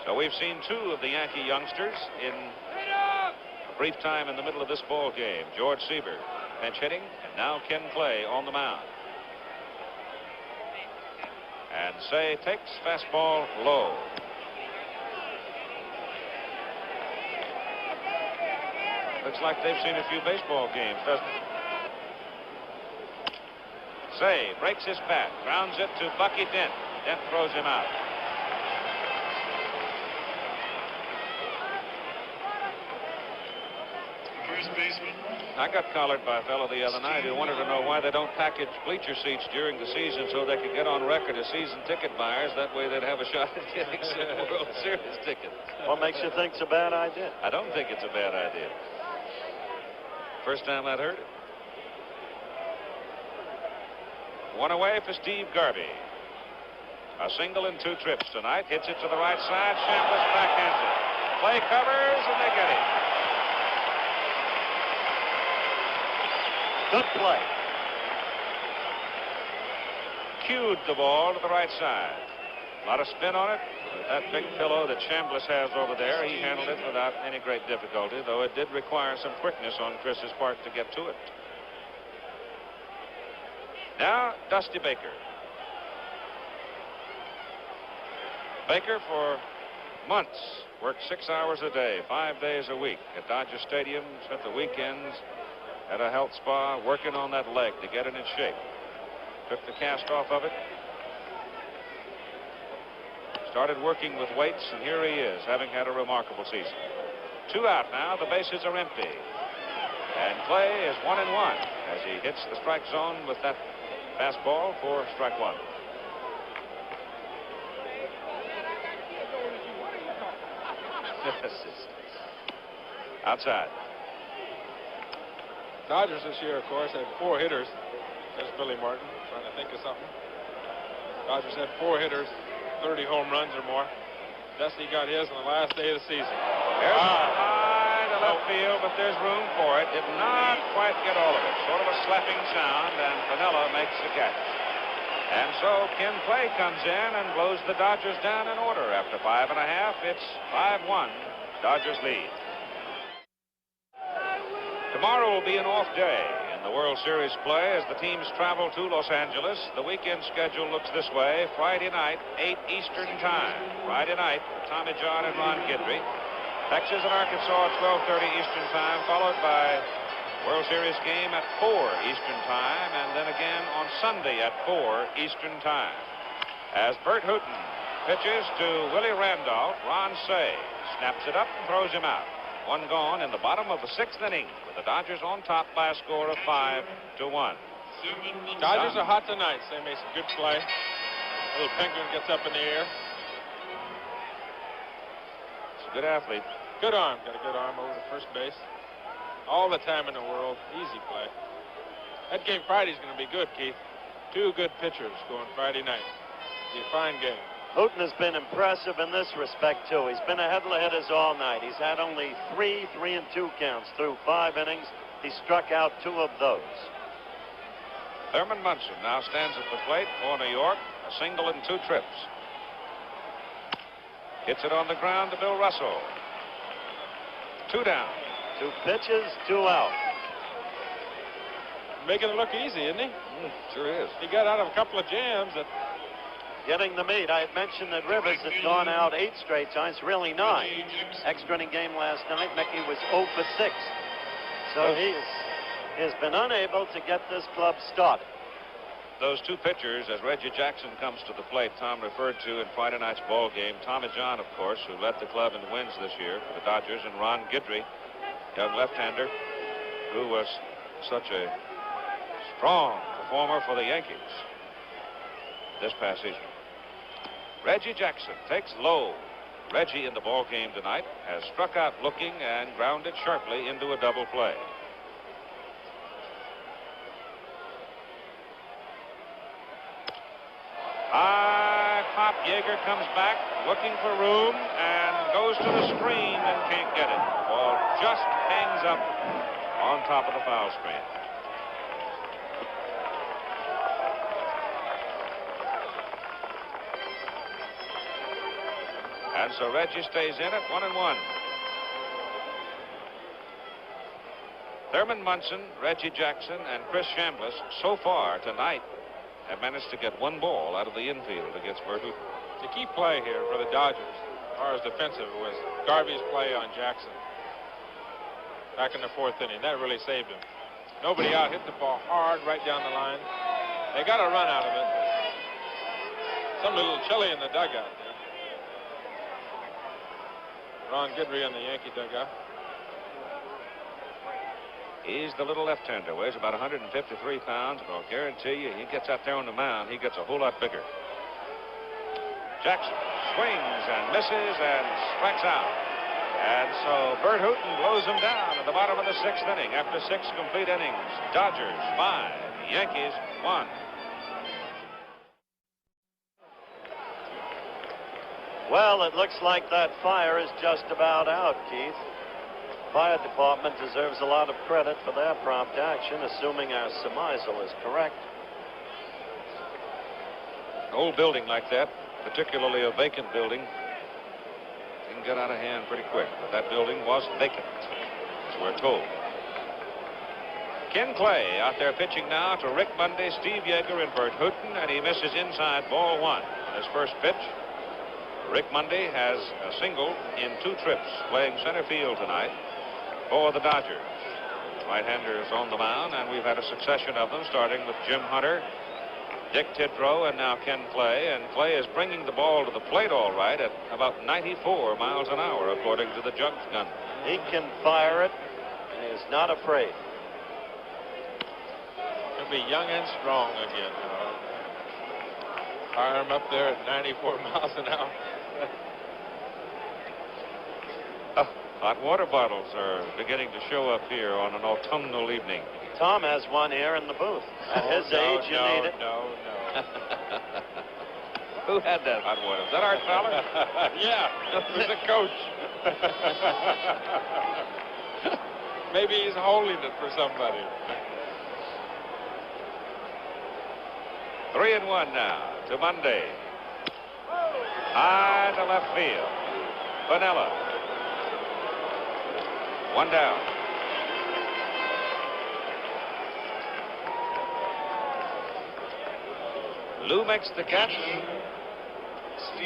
So we've seen 2 of the Yankee youngsters in a brief time in the middle of this ball game. George Seaver pinch hitting, and now Ken Clay on the mound. And Cey takes fastball low. Looks like they've seen a few baseball games, doesn't it? Cey breaks his bat, grounds it to Bucky Dent. Dent throws him out. First baseman. I got collared by a fellow the other night who wanted to know why they don't package bleacher seats during the season so they could get on record as season ticket buyers. That way they'd have a shot at getting some World Series tickets. What makes you think it's a bad idea? I don't think it's a bad idea. First time I'd heard it. 1 away for Steve Garvey. A single in 2 trips tonight. Hits it to the right side. Chambliss backhands it. Clay covers, and they get him. Good play. Cued the ball to the right side. A lot of spin on it. That big pillow that Chambliss has over there, he handled it without any great difficulty, though it did require some quickness on Chris's part to get to it. Now, Dusty Baker. Baker, for months, worked 6 hours a day, 5 days a week at Dodger Stadium, spent the weekends at a health spa working on that leg to get it in shape. Took the cast off of it. Started working with weights, and here he is, having had a remarkable season. 2 out now. The bases are empty. And Clay is 1-1 as he hits the strike zone with that fastball for strike 1. Outside. Dodgers this year, of course, had 4 hitters. There's Billy Martin trying to think of something. Dodgers had 4 hitters, 30 home runs or more. Dusty got his on the last day of the season. There's high to left field, but there's room for it. Did not quite get all of it. Sort of a slapping sound, and Piniella makes the catch. And so Ken Clay comes in and blows the Dodgers down in order. After 5 1/2, it's 5-1. Dodgers lead. Tomorrow will be an off day in the World Series play as the teams travel to Los Angeles. The weekend schedule looks this way. Friday night, 8 Eastern time. Friday night, Tommy John and Ron Guidry. Texas and Arkansas at 12:30 Eastern time, followed by World Series game at 4 Eastern time, and then again on Sunday at 4 Eastern time. As Bert Hooton Pitches to Willie Randolph. Ron Say snaps it up and throws him out. One gone in the bottom of the 6th inning, with the Dodgers on top by a score of 5-1. Dodgers are hot tonight. They made some good play. Little Penguin gets up in the air. He's a good athlete. Good arm. Got a good arm over the first base. All the time in the world. Easy play. That game Friday's going to be good, Keith. 2 good pitchers going Friday night. Be a fine game. Houghton has been impressive in this respect, too. He's been ahead of the hitters all night. He's had only 3 3-2 counts through 5 innings. He struck out 2 of those. Thurman Munson now stands at the plate for New York. A single and 2 trips. Hits it on the ground to Bill Russell. 2 down. 2 pitches, 2 out. Making it look easy, isn't he? Sure is. He got out of a couple of jams that... Getting the meat. I had mentioned that Rivers had gone out 8 straight times, really 9. Extra inning game last night, Mickey was 0 for 6. So he has been unable to get this club started. Those 2 pitchers, as Reggie Jackson comes to the plate, Tom referred to in Friday night's ball game. Tommy John, of course, who led the club in wins this year for the Dodgers, and Ron Guidry, young left-hander, who was such a strong performer for the Yankees this past season. Reggie Jackson takes low. Reggie in the ball game tonight has struck out looking and grounded sharply into a double play. High pop. Yeager comes back looking for room and goes to the screen and can't get it. Ball just hangs up on top of the foul screen. And so Reggie stays in at 1-1. Thurman Munson, Reggie Jackson, and Chris Chambliss so far tonight have managed to get 1 ball out of the infield against Bert Hooton. The key play here for the Dodgers, as far as defensive, was Garvey's play on Jackson back in the 4th inning. That really saved him. Nobody out, hit the ball hard right down the line. They got a run out of it. Some little chilly in the dugout there. Ron Guidry in the Yankee dugout. He's the little left-hander, weighs about 153 pounds, but I'll guarantee you he gets out there on the mound, he gets a whole lot bigger. Jackson swings and misses and strikes out. And so Bert Hooton blows him down at the bottom of the 6th inning after 6 complete innings. Dodgers 5, Yankees 1. Well, it looks like that fire is just about out, Keith. Fire department deserves a lot of credit for their prompt action, assuming our surmisal is correct. An old building like that, particularly a vacant building, can get out of hand pretty quick. But that building was vacant, as we're told. Ken Clay out there pitching now to Rick Monday, Steve Yeager, and Bert Hooton, and he misses inside ball 1 on his first pitch. Rick Monday has a single in 2 trips, playing center field tonight for the Dodgers. Right-handers on the mound, and we've had a succession of them, starting with Jim Hunter, Dick Tidrow, and now Ken Clay. And Clay is bringing the ball to the plate all right at about 94 miles an hour, according to the Jugs gun. He can fire it, and he is not afraid. He'll be young and strong again. Fire him up there at 94 miles an hour. Hot water bottles are beginning to show up here on an autumnal evening. Tom has one here in the booth. At his age, you need it. No. Who had that hot water? Is that Art Fowler? Yeah, it was the coach. Maybe he's holding it for somebody. 3-1 now to Monday. High to left field. Vanilla. 1 down. Lou makes the catch.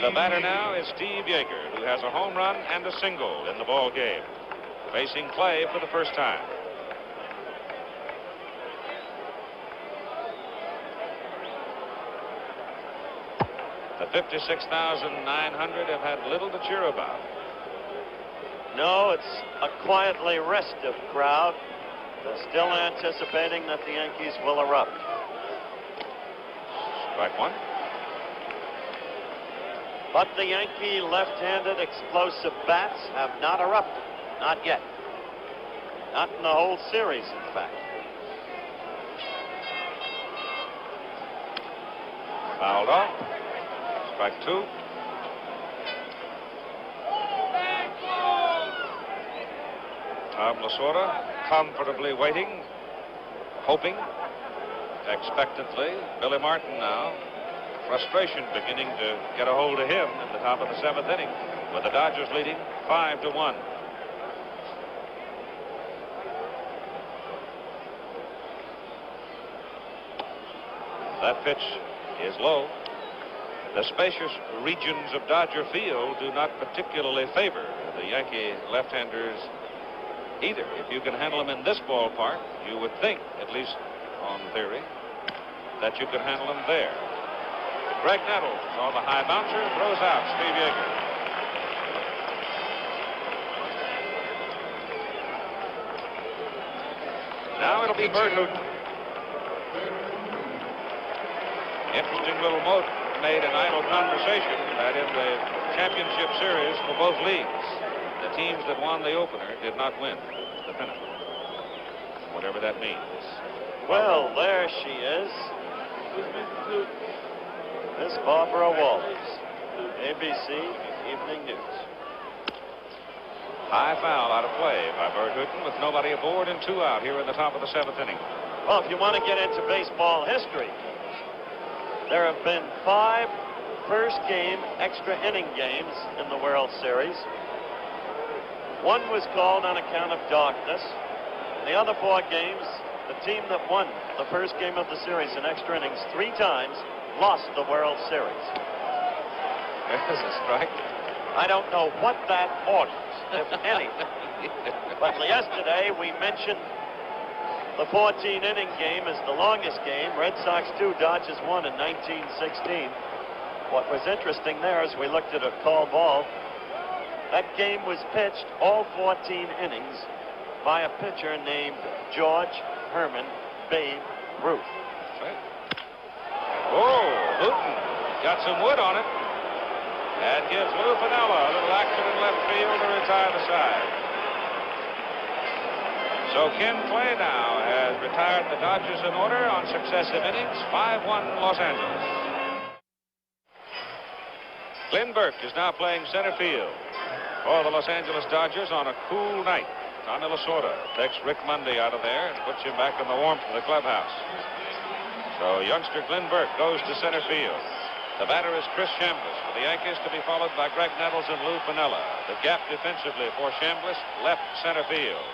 The batter now is Steve Yeager, who has a home run and a single in the ball game, facing Clay for the first time. The 56,900 have had little to cheer about. No, it's a quietly restive crowd. They're still anticipating that the Yankees will erupt. Strike one. But the Yankee left-handed explosive bats have not erupted. Not yet. Not in the whole series, in fact. Fouled off. Strike two. Tom Lasorda comfortably waiting, hoping, expectantly. Billy Martin now. Frustration beginning to get a hold of him in the top of the 7th inning, with the Dodgers leading 5-1. That pitch is low. The spacious regions of Dodger Field do not particularly favor the Yankee left-handers either. If you can handle them in this ballpark, you would think, at least on theory, that you could handle them there. Greg Nettles on the high bouncer, throws out Steve Yeager. Now it'll be Bert Hooton. Interesting little note made in idle conversation that in the championship series for both leagues, the teams that won the opener did not win the pennant. Whatever that means. Well, there she is. Miss Barbara Walters, ABC Evening News. High foul out of play by Bert Hooton with nobody aboard and 2 out here in the top of the 7th inning. Well, if you want to get into baseball history, there have been 5 first-game extra inning games in the World Series. One was called on account of darkness. The other 4 games, the team that won the first game of the series in extra innings 3 times lost the World Series. There's a strike. I don't know what that orders, if anything. But yesterday we mentioned the 14-inning game is the longest game. Red Sox 2, Dodgers 1 in 1916. What was interesting there is we looked at a call ball. That game was pitched all 14 innings by a pitcher named George Herman Babe Ruth. Right. Oh, Hooton got some wood on it and gives Lou Piniella a little action in left field to retire the side. So Ken Clay now has retired the Dodgers in order on successive innings. 5-1 Los Angeles. Glenn Burke is now playing center field for the Los Angeles Dodgers on a cool night. Tommy Lasorda takes Rick Mundy out of there and puts him back in the warmth of the clubhouse. So youngster Glenn Burke goes to center field. The batter is Chris Chambliss for the Yankees, to be followed by Greg Nettles and Lou Piniella. The gap defensively for Chambliss, left center field.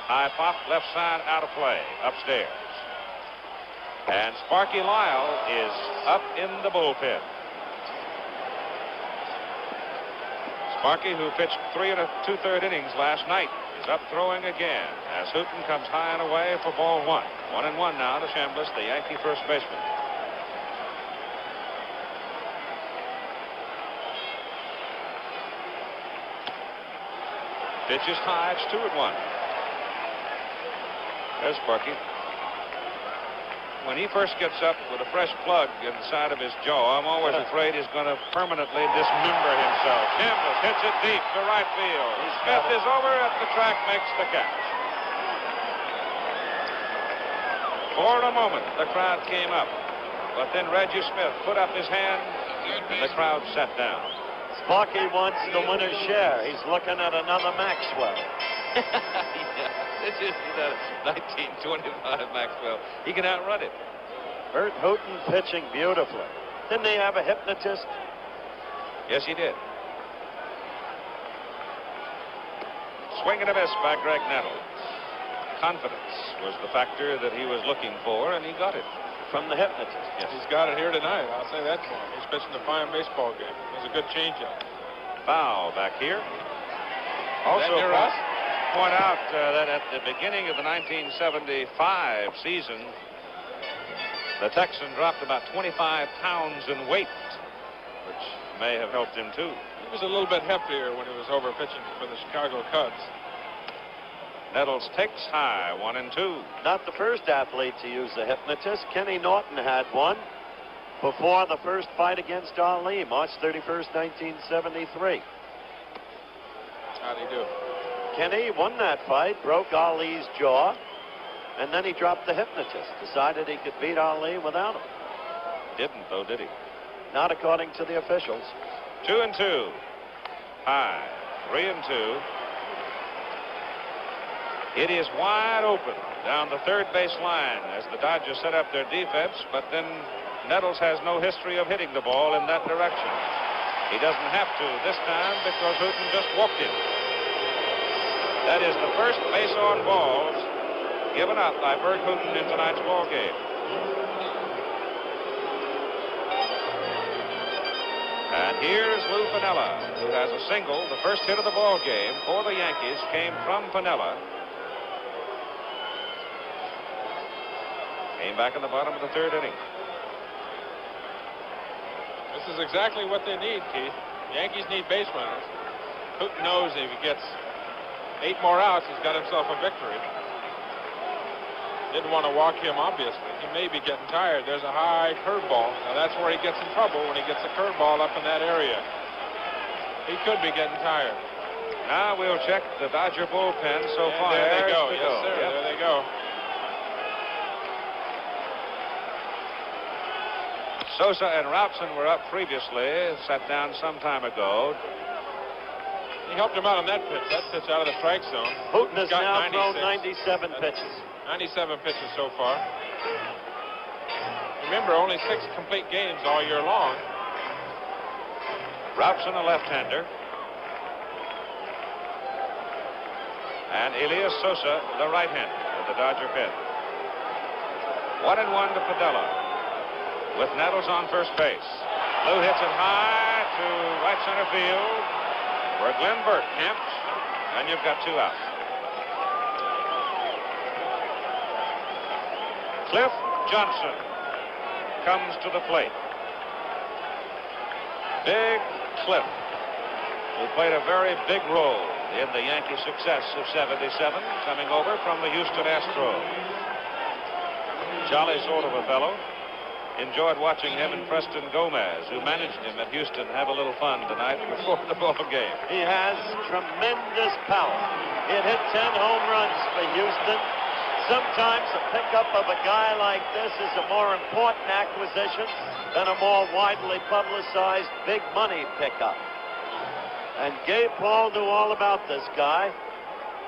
High pop, left side, out of play, upstairs. And Sparky Lyle is up in the bullpen. Sparky, who pitched 3 2/3 innings last night, is up throwing again as Hooton comes high and away for ball 1. 1-1 now to Chambliss, the Yankee first baseman. Pitch is high, it's 2-1. There's Sparky. When he first gets up with a fresh plug inside of his jaw, I'm always afraid he's going to permanently dismember himself. Chambliss hits it deep to right field. Smith is over at the track, makes the catch. For a moment, the crowd came up, but then Reggie Smith put up his hand, and the crowd sat down. Sparky wants the winner's share. He's looking at another Maxwell. Yeah, this is that 1925 Maxwell. He can outrun it. Bert Hooton pitching beautifully. Didn't he have a hypnotist? Yes, he did. Swing and a miss by Greg Nettles. Confidence was the factor that he was looking for, and he got it. From the hypnotist. Yes. He's got it here tonight. I'll say that for him. He's pitching a fine baseball game. It was a good changeup. Foul back here. Also point out that at the beginning of the 1975 season, the Texan dropped about 25 pounds in weight which may have helped him too. He was a little bit heftier when he was over pitching for the Chicago Cubs. Nettles takes high, 1-2. Not the first athlete to use the hypnotist. Kenny Norton had one before the first fight against Ali, March 31st, 1973. How'd he do? Kenny won that fight, broke Ali's jaw, and then he dropped the hypnotist. Decided he could beat Ali without him. Didn't, though, did he? Not according to the officials. 2-2. High. 3-2. It is wide open down the third base line as the Dodgers set up their defense, but then Nettles has no history of hitting the ball in that direction. He doesn't have to this time because Hooten just walked him. That is the first base on balls given up by Bert Hooten in tonight's ball game. And here's Lou Piniella, who has a single. The first hit of the ball game for the Yankees came from Piniella. Came back in the bottom of the third inning. This is exactly what they need, Keith. Yankees need base runners. Hooten knows if he gets 8 more outs, he's got himself a victory. Didn't want to walk him, obviously. He may be getting tired. There's a high curveball. Now that's where he gets in trouble, when he gets a curveball up in that area. He could be getting tired. Now we'll check the Dodger bullpen so And far. there they go. Yes, Yes, sir. Yep. There they go. Sosa and Routson were up previously, sat down some time ago. He helped him out on that pitch. That pitch out of the strike zone. Hooten has Got now 96. thrown 97 pitches. 97 pitches so far. Remember, only 6 complete games all year long. Routson, a left-hander. And Elias Sosa, the right-hander of the Dodger pen. 1-1 to Piniella, with Nettles on first base. Lou hits it high to right center field, where Glenn Burke camps, and you've got 2 outs. Cliff Johnson comes to the plate. Big Cliff, who played a very big role in the Yankee success of '77, coming over from the Houston Astros. Jolly sort of a fellow. Enjoyed watching him and Preston Gomez, who managed him at Houston, have a little fun tonight before the ball game. He has tremendous power. He hit 10 home runs for Houston. Sometimes a pickup of a guy like this is a more important acquisition than a more widely publicized big money pickup. And Gabe Paul knew all about this guy,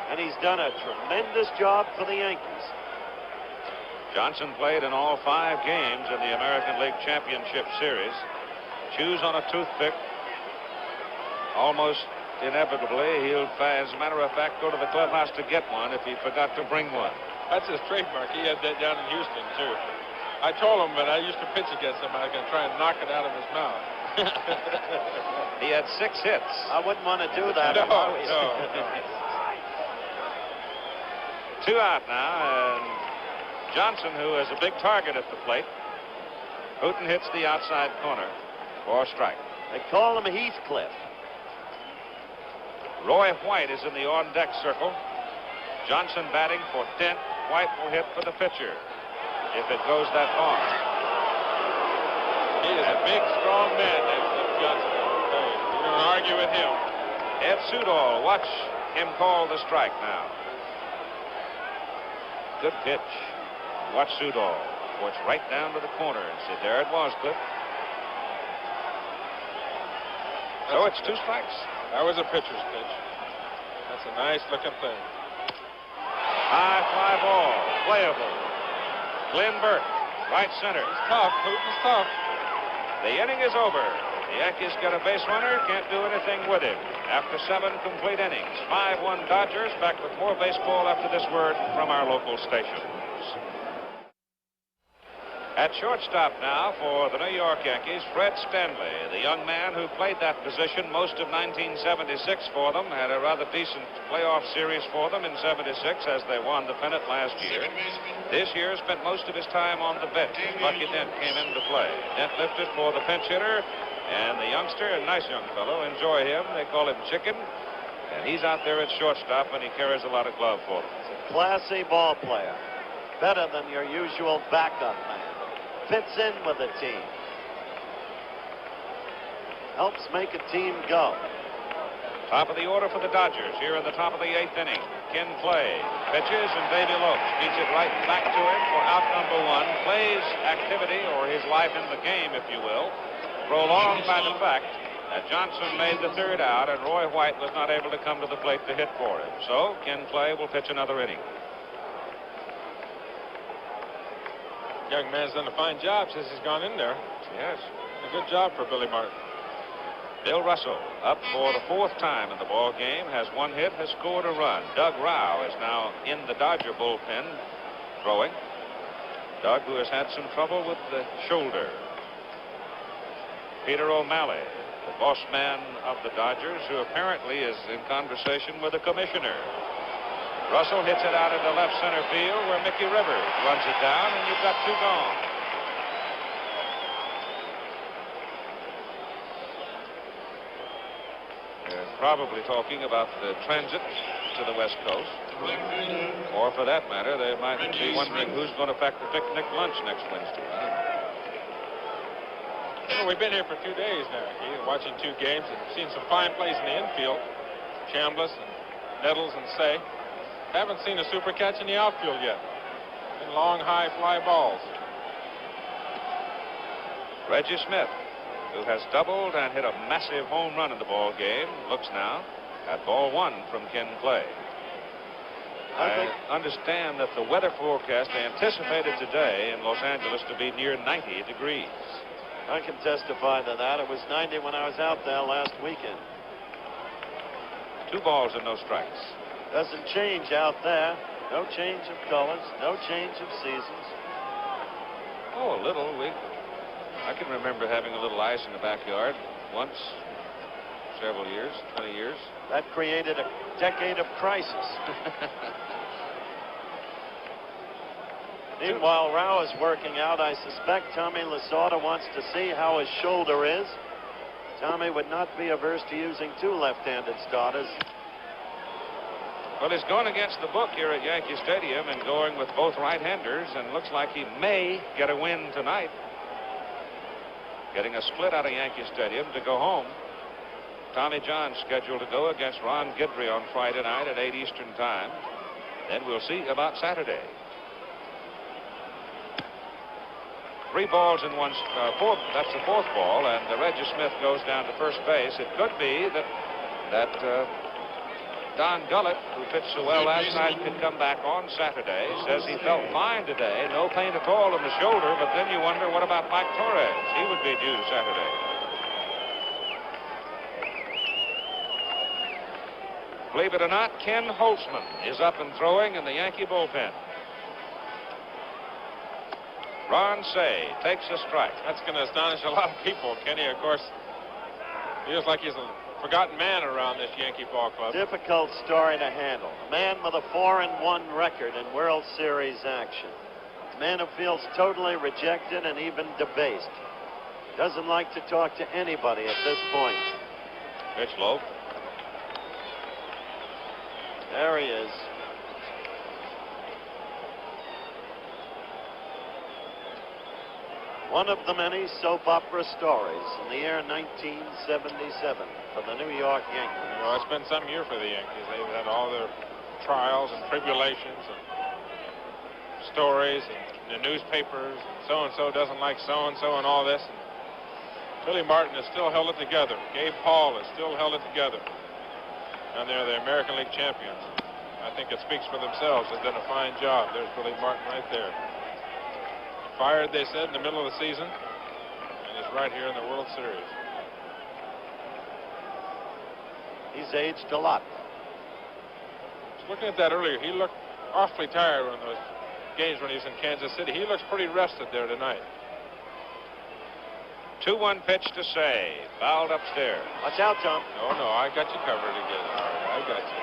and he's done a tremendous job for the Yankees. Johnson played in all 5 games in the American League Championship Series. Chews on a toothpick. Almost inevitably, he'll, as a matter of fact, go to the clubhouse to get one if he forgot to bring one. That's his trademark. He had that down in Houston, too. I told him, but I used to pitch against him, I was going to try and knock it out of his mouth. He had 6 hits. I wouldn't want to do that. No. 2 out now, and Johnson, who is a big target at the plate. Hooten hits the outside corner for a strike. They call him Heathcliff. Roy White is in the on-deck circle. Johnson batting for Dent. White will hit for the pitcher if it goes that far. He is a big, strong man, that Johnson. You don't argue with him. Ed Sudol, watch him call the strike now. Good pitch. Watch Sudol. It's right down to the corner. And see, there it was, Cliff. So it's 2 strikes. That was a pitcher's pitch. That's a nice looking thing. High fly ball. Playable. Glenn Burke, right center. He's tough. Hooten's tough. The inning is over. The Yankees get a base runner. Can't do anything with him. After 7 complete innings. 5-1 Dodgers. Back with more baseball after this word from our local stations. At shortstop now for the New York Yankees, Fred Stanley, the young man who played that position most of 1976 for them, had a rather decent playoff series for them in '76 as they won the pennant last year. This year spent most of his time on the bench as Bucky Dent came into play. Dent lifted for the pinch hitter, And the youngster, a nice young fellow, enjoy him. They call him Chicken. And he's out there at shortstop, and he carries a lot of glove for them. He's a classy ball player. Better than your usual backup man. Fits in with the team. Helps make a team go. Top of the order for the Dodgers here in the top of the 8th inning. Ken Clay pitches, and Davy Lopes beats it right back to him for out number 1. Clay's activity, or his life in the game, if you will, prolonged by the fact that Johnson made the 3rd out, and Roy White was not able to come to the plate to hit for him. So Ken Clay will pitch another inning. Young man's done a fine job since he's gone in there. Yes. A good job for Billy Martin. Bill Russell, up for the 4th time in the ball game, has 1 hit, has scored a run. Doug Rao is now in the Dodger bullpen throwing. Doug, who has had some trouble with the shoulder. Peter O'Malley, the boss man of the Dodgers, who apparently is in conversation with the commissioner. Russell hits it out into left center field, where Mickey Rivers runs it down, and you've got 2 gone. They're probably talking about the transit to the West Coast. Or for that matter, they might be wondering who's going to pack the picnic lunch next Wednesday. Well, we've been here for 2 days now, watching 2 games and seen some fine plays in the infield. Chambliss and Nettles and Say. Haven't seen a super catch in the outfield yet. And long, high fly balls. Reggie Smith, who has doubled and hit a massive home run in the ball game, looks now at ball 1 from Ken Clay. I understand that the weather forecast anticipated today in Los Angeles to be near 90 degrees. I can testify to that. It was 90 when I was out there last weekend. 2 balls and no strikes. Doesn't change out there. No change of colors. No change of seasons. Oh, a little. I can remember having a little ice in the backyard once, several years, 20 years. That created a decade of crisis. Meanwhile, Rao is working out. I suspect Tommy Lasorda wants to see how his shoulder is. Tommy would not be averse to using 2 left-handed starters. Well, he's going against the book here at Yankee Stadium and going with both right-handers, and looks like he may get a win tonight. Getting a split out of Yankee Stadium to go home. Tommy John scheduled to go against Ron Guidry on Friday night at 8 Eastern time. Then we'll see about Saturday. 3 balls in 1, 4. That's the 4th ball, and Reggie Smith goes down to first base. It could be that Don Gullett, who pitched so well last night, can come back on Saturday. Says he felt fine today, no pain at all in the shoulder. But then you wonder, what about Mike Torres? He would be due Saturday. Believe it or not, Ken Holtzman is up and throwing in the Yankee bullpen. Ron Say takes a strike. That's going to astonish a lot of people. Kenny, of course, feels like he's a forgotten man around this Yankee ball club. Difficult story to handle. A man with a 4-1 record in World Series action. A man who feels totally rejected and even debased. Doesn't like to talk to anybody at this point. Pitch low. There he is. One of the many soap opera stories in the year 1977 for the New York Yankees. Well, it's been some year for the Yankees. They've had all their trials and tribulations and stories and the newspapers, and so-and-so doesn't like so-and-so and all this. And Billy Martin has still held it together. Gabe Paul has still held it together. And they're the American League champions. I think it speaks for themselves. They've done a fine job. There's Billy Martin right there. Fired, they said, in the middle of the season, and he's right here in the World Series. He's aged a lot. Looking at that earlier, he looked awfully tired on those games when he was in Kansas City. He looks pretty rested there tonight. 2-1 pitch to Say. Fouled upstairs. Watch out, Tom. No, I got you covered again. All right, I got you.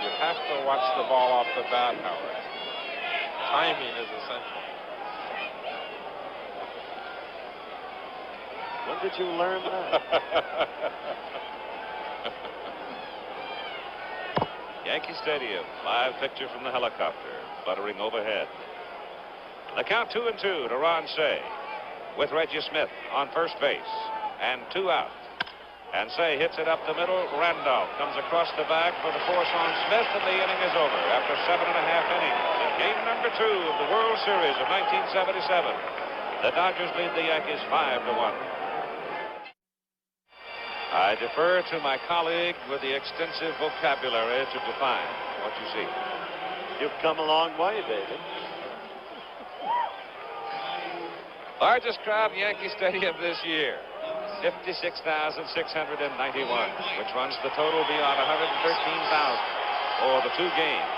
You have to watch the ball off the bat, Howard. Timing is essential. When did you learn that? Yankee Stadium, live picture from the helicopter, fluttering overhead. The count 2-2 to Ron Say, with Reggie Smith on first base, and 2 out. And Say hits it up the middle. Randolph comes across the back for the force on Smith, and the inning is over after 7.5 innings. In game number 2 of the World Series of 1977, the Dodgers lead the Yankees 5-1. I defer to my colleague with the extensive vocabulary to define what you see. You've come a long way, David. Largest crowd in Yankee Stadium this year, 56,691, which runs the total beyond 113,000 for the 2 games.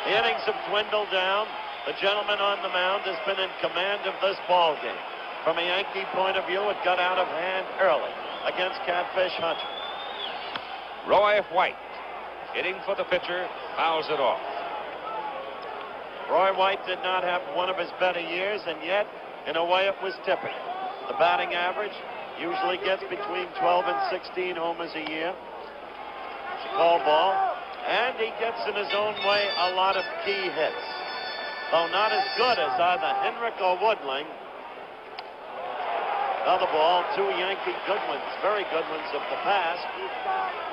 The innings have dwindled down. The gentleman on the mound has been in command of this ball game. From a Yankee point of view, it got out of hand early against Catfish Hunter. Roy White hitting for the pitcher, fouls it off. Roy White did not have one of his better years, and yet, in a way, it was typical. The batting average usually gets between 12 and 16 homers a year. It's a call ball, and he gets in his own way a lot of key hits. Though not as good as either Henrik or Woodling. Another ball, 2 Yankee good ones, very good ones of the past.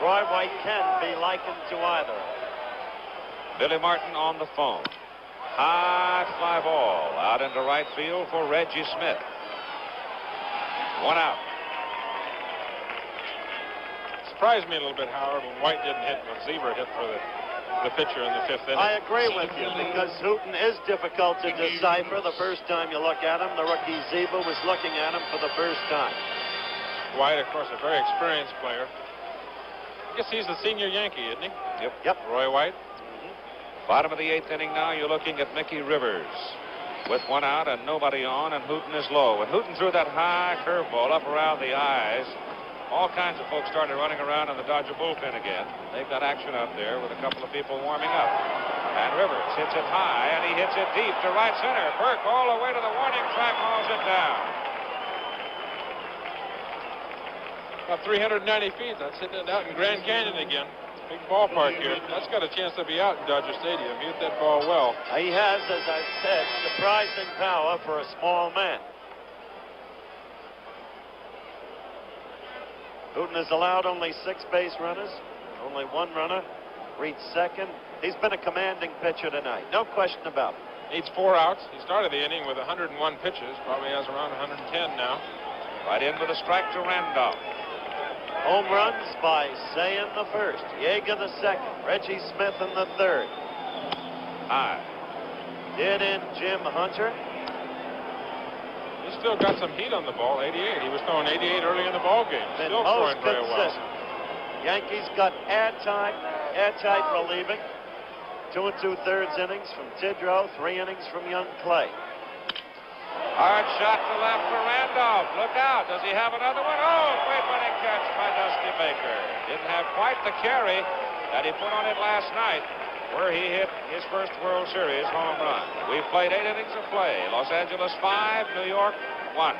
Roy White can be likened to either. Billy Martin on the phone. High fly ball out into right field for Reggie Smith. 1 out. Surprised me a little bit, Howard, when White didn't hit when Zieber hit for the pitcher in the 5th inning. I agree with you, because Hooten is difficult to decipher the first time you look at him. The rookie Zieber was looking at him for the first time. White, of course, a very experienced player. I guess he's the senior Yankee, isn't he? Yep. Roy White. Bottom of the 8th inning now, you're looking at Mickey Rivers with 1 out and nobody on, and Hooten is low. When Hooten threw that high curveball up around the eyes, all kinds of folks started running around in the Dodger bullpen again. They've got action out there with a couple of people warming up. And Rivers hits it high, and he hits it deep to right center. Burke all the way to the warning track, hauls it down. About 390 feet. That's hitting it out in Grand Canyon again. Big ballpark here. That's got a chance to be out in Dodger Stadium. He hit that ball well. He has, as I said, surprising power for a small man. Hooten has allowed only 6 base runners. Only 1 runner reached second. He's been a commanding pitcher tonight. No question about it. Needs 4 outs. He started the inning with 101 pitches. Probably has around 110 now. Right in with a strike to Randolph. Home runs by Say in the 1st, Yeager the 2nd, Reggie Smith in the 3rd. High. Did in Jim Hunter. He's still got some heat on the ball, 88. He was throwing 88 early in the ball game. Still throwing very well. Yankees got airtight relieving. 2 2/3 innings from Tidrow, 3 innings from young Clay. Hard shot to left for Randolph. Look out. Does he have another one? Oh, great running catch by Dusty Baker. Didn't have quite the carry that he put on it last night, where he hit his first World Series home run. We've played 8 innings of play. Los Angeles 5, New York 1.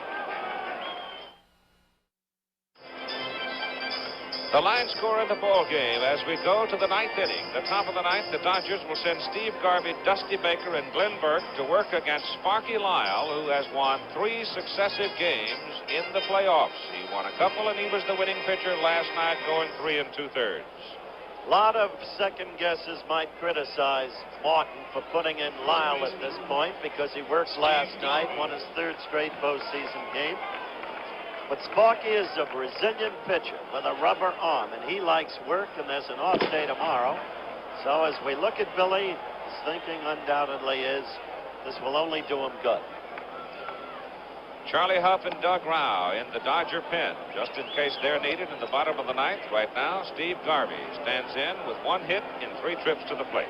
The line score of the ball game as we go to the 9th inning. The top of the 9th, the Dodgers will send Steve Garvey, Dusty Baker, and Glenn Burke to work against Sparky Lyle, who has won 3 successive games in the playoffs. He won a couple, and he was the winning pitcher last night, going 3 2/3. A lot of second guesses might criticize Martin for putting in Lyle at this point because he worked last night, won his 3rd straight postseason game. But Sparky is a Brazilian pitcher with a rubber arm, and he likes work, and there's an off day tomorrow. So as we look at Billy, his thinking undoubtedly is this will only do him good. Charlie Huff and Doug Rao in the Dodger pen, just in case they're needed in the bottom of the 9th. Right now, Steve Garvey stands in with 1 hit in 3 trips to the plate.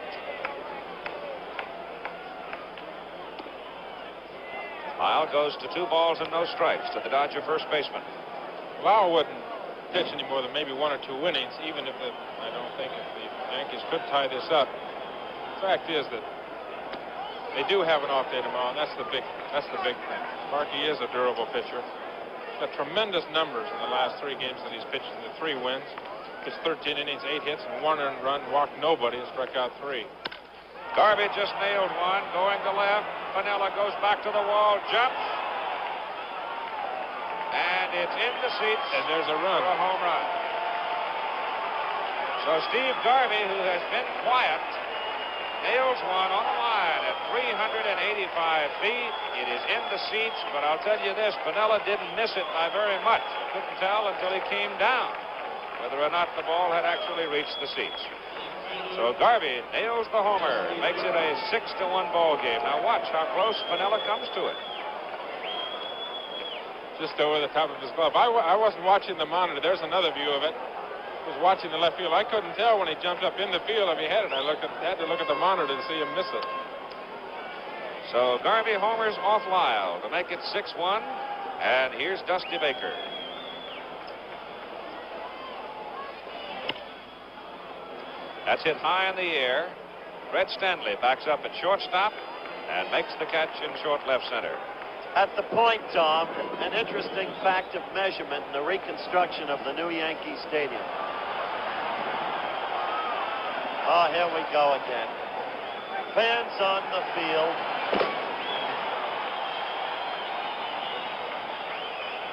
Lyle goes to 2 balls and no strikes to the Dodger first baseman. Lyle wouldn't pitch any more than maybe 1 or 2 innings, even if I don't think if the Yankees could tie this up. The fact is that they do have an off day tomorrow, and that's the big thing. Sparky is a durable pitcher. got tremendous numbers in the last 3 games that he's pitched in the 3 wins. His 13 innings, 8 hits, and 1 earned run, walked nobody, and struck out 3. Garvey just nailed one, going to left. Piniella goes back to the wall, jumps, and it's in the seats. And there's a run. For a home run. So Steve Garvey, who has been quiet, nails one on the line at 385 feet. It is in the seats, but I'll tell you this, Piniella didn't miss it by very much. Couldn't tell until he came down whether or not the ball had actually reached the seats. So Garvey nails the homer, makes it a 6-1 ball game. Now watch how close Piniella comes to it. Just over the top of his glove. I wasn't watching the monitor. There's another view of it. I was watching the left field. I couldn't tell when he jumped up in the field if he had it. I had to look at the monitor to see him miss it. So Garvey homers off Lyle to make it 6-1, and here's Dusty Baker. That's hit high in the air. Fred Stanley backs up at shortstop and makes the catch in short left center. At the point, Tom, an interesting fact of measurement in the reconstruction of the new Yankee Stadium. Oh, here we go again. Fans on the field.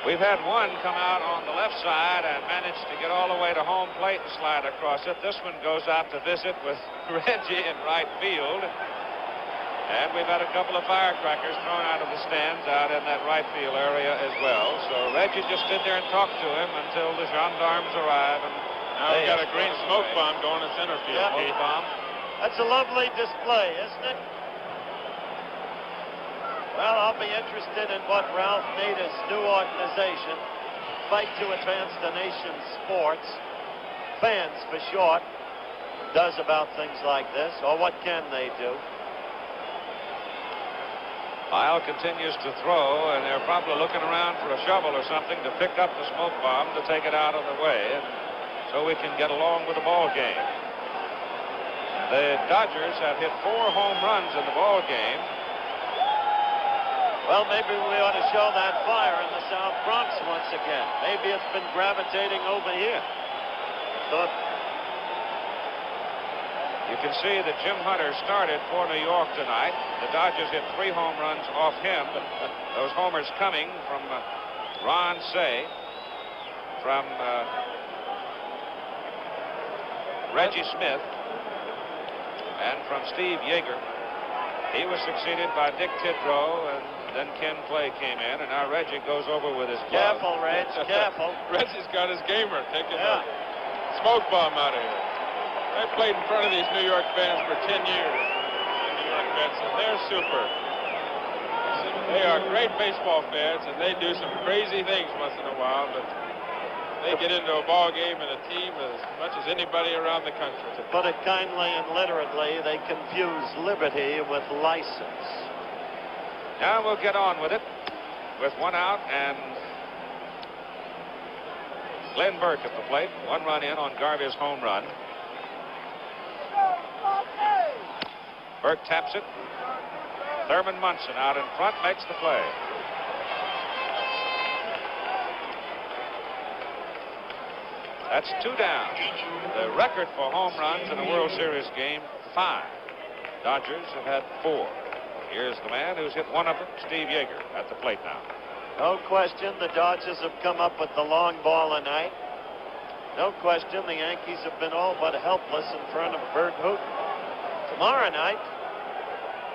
We've had one come out on the left side and managed to get all the way to home plate and slide across it. This one goes out to visit with Reggie in right field. And we've had a couple of firecrackers thrown out of the stands out in that right field area as well. So Reggie just stood there and talked to him until the gendarmes arrive. And now we've got a green smoke bomb going in center field. Yeah. Smoke bomb. That's a lovely display, isn't it? Well, I'll be interested in what Ralph Nader's new organization, Fight to Advance the Nation's Sports, fans for short, does about things like this, or what can they do? Lyle continues to throw, and they're probably looking around for a shovel or something to pick up the smoke bomb to take it out of the way, and so we can get along with the ball game. The Dodgers have hit 4 home runs in the ball game. Well, maybe we ought to show that fire in the South Bronx once again. Maybe it's been gravitating over here. You can see that Jim Hunter started for New York tonight. The Dodgers hit 3 home runs off him. Those homers coming from Ron Say, from Reggie Smith, and from Steve Yeager. He was succeeded by Dick Tidrow, and then Ken Clay came in, and now Reggie goes over with his glove. Careful, Reg, careful. Reggie's got his gamer taking the smoke bomb out of here. I played in front of these New York fans for 10 years. New York Mets, and they're super. They are great baseball fans, and they do some crazy things once in a while, but they get into a ball game and a team as much as anybody around the country. To put it kindly and literally, they confuse liberty with license. Now we'll get on with it with 1 out and Glenn Burke at the plate. 1 run in on Garvey's home run. Burke taps it. Thurman Munson out in front makes the play. That's 2 down. The record for home runs in a World Series game, 5. Dodgers have had 4. Here's the man who's hit 1 of them, Steve Yeager, at the plate now. No question the Dodgers have come up with the long ball tonight. No question the Yankees have been all but helpless in front of Bert Hooton. Tomorrow night,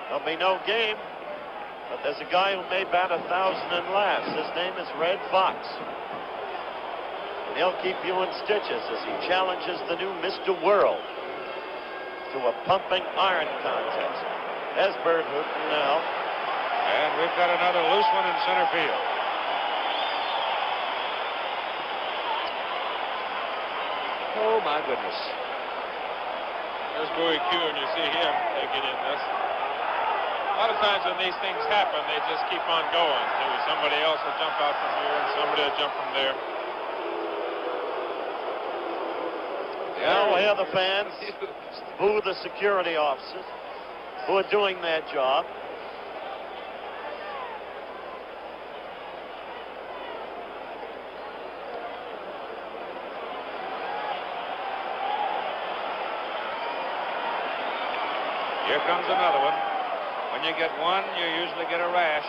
there'll be no game, but there's a guy who may bat 1,000 and laughs. His name is Red Fox. And he'll keep you in stitches as he challenges the new Mr. World to a pumping iron contest. There's Bert Hooton now. And we've got another loose one in center field. Oh, my goodness. There's Bowie Q, and you see him taking in this. A lot of times when these things happen, they just keep on going. Too. Somebody else will jump out from here, and somebody will jump from there. Now we'll hear the fans boo the security officers who are doing their job. Here comes another one. When you get one, you usually get a rash.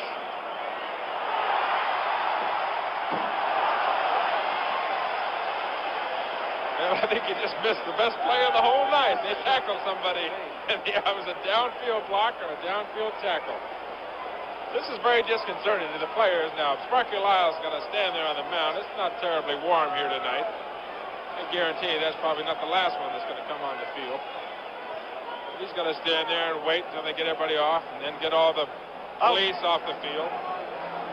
Well, I think he just missed the best play of the whole night. They tackled somebody, and it was a downfield block or a downfield tackle. This is very disconcerting to the players. Now, Sparky Lyle's going to stand there on the mound. It's not terribly warm here tonight. I guarantee you that's probably not the last one that's going to come on the field. He's going to stand there and wait until they get everybody off and then get all the police off the field.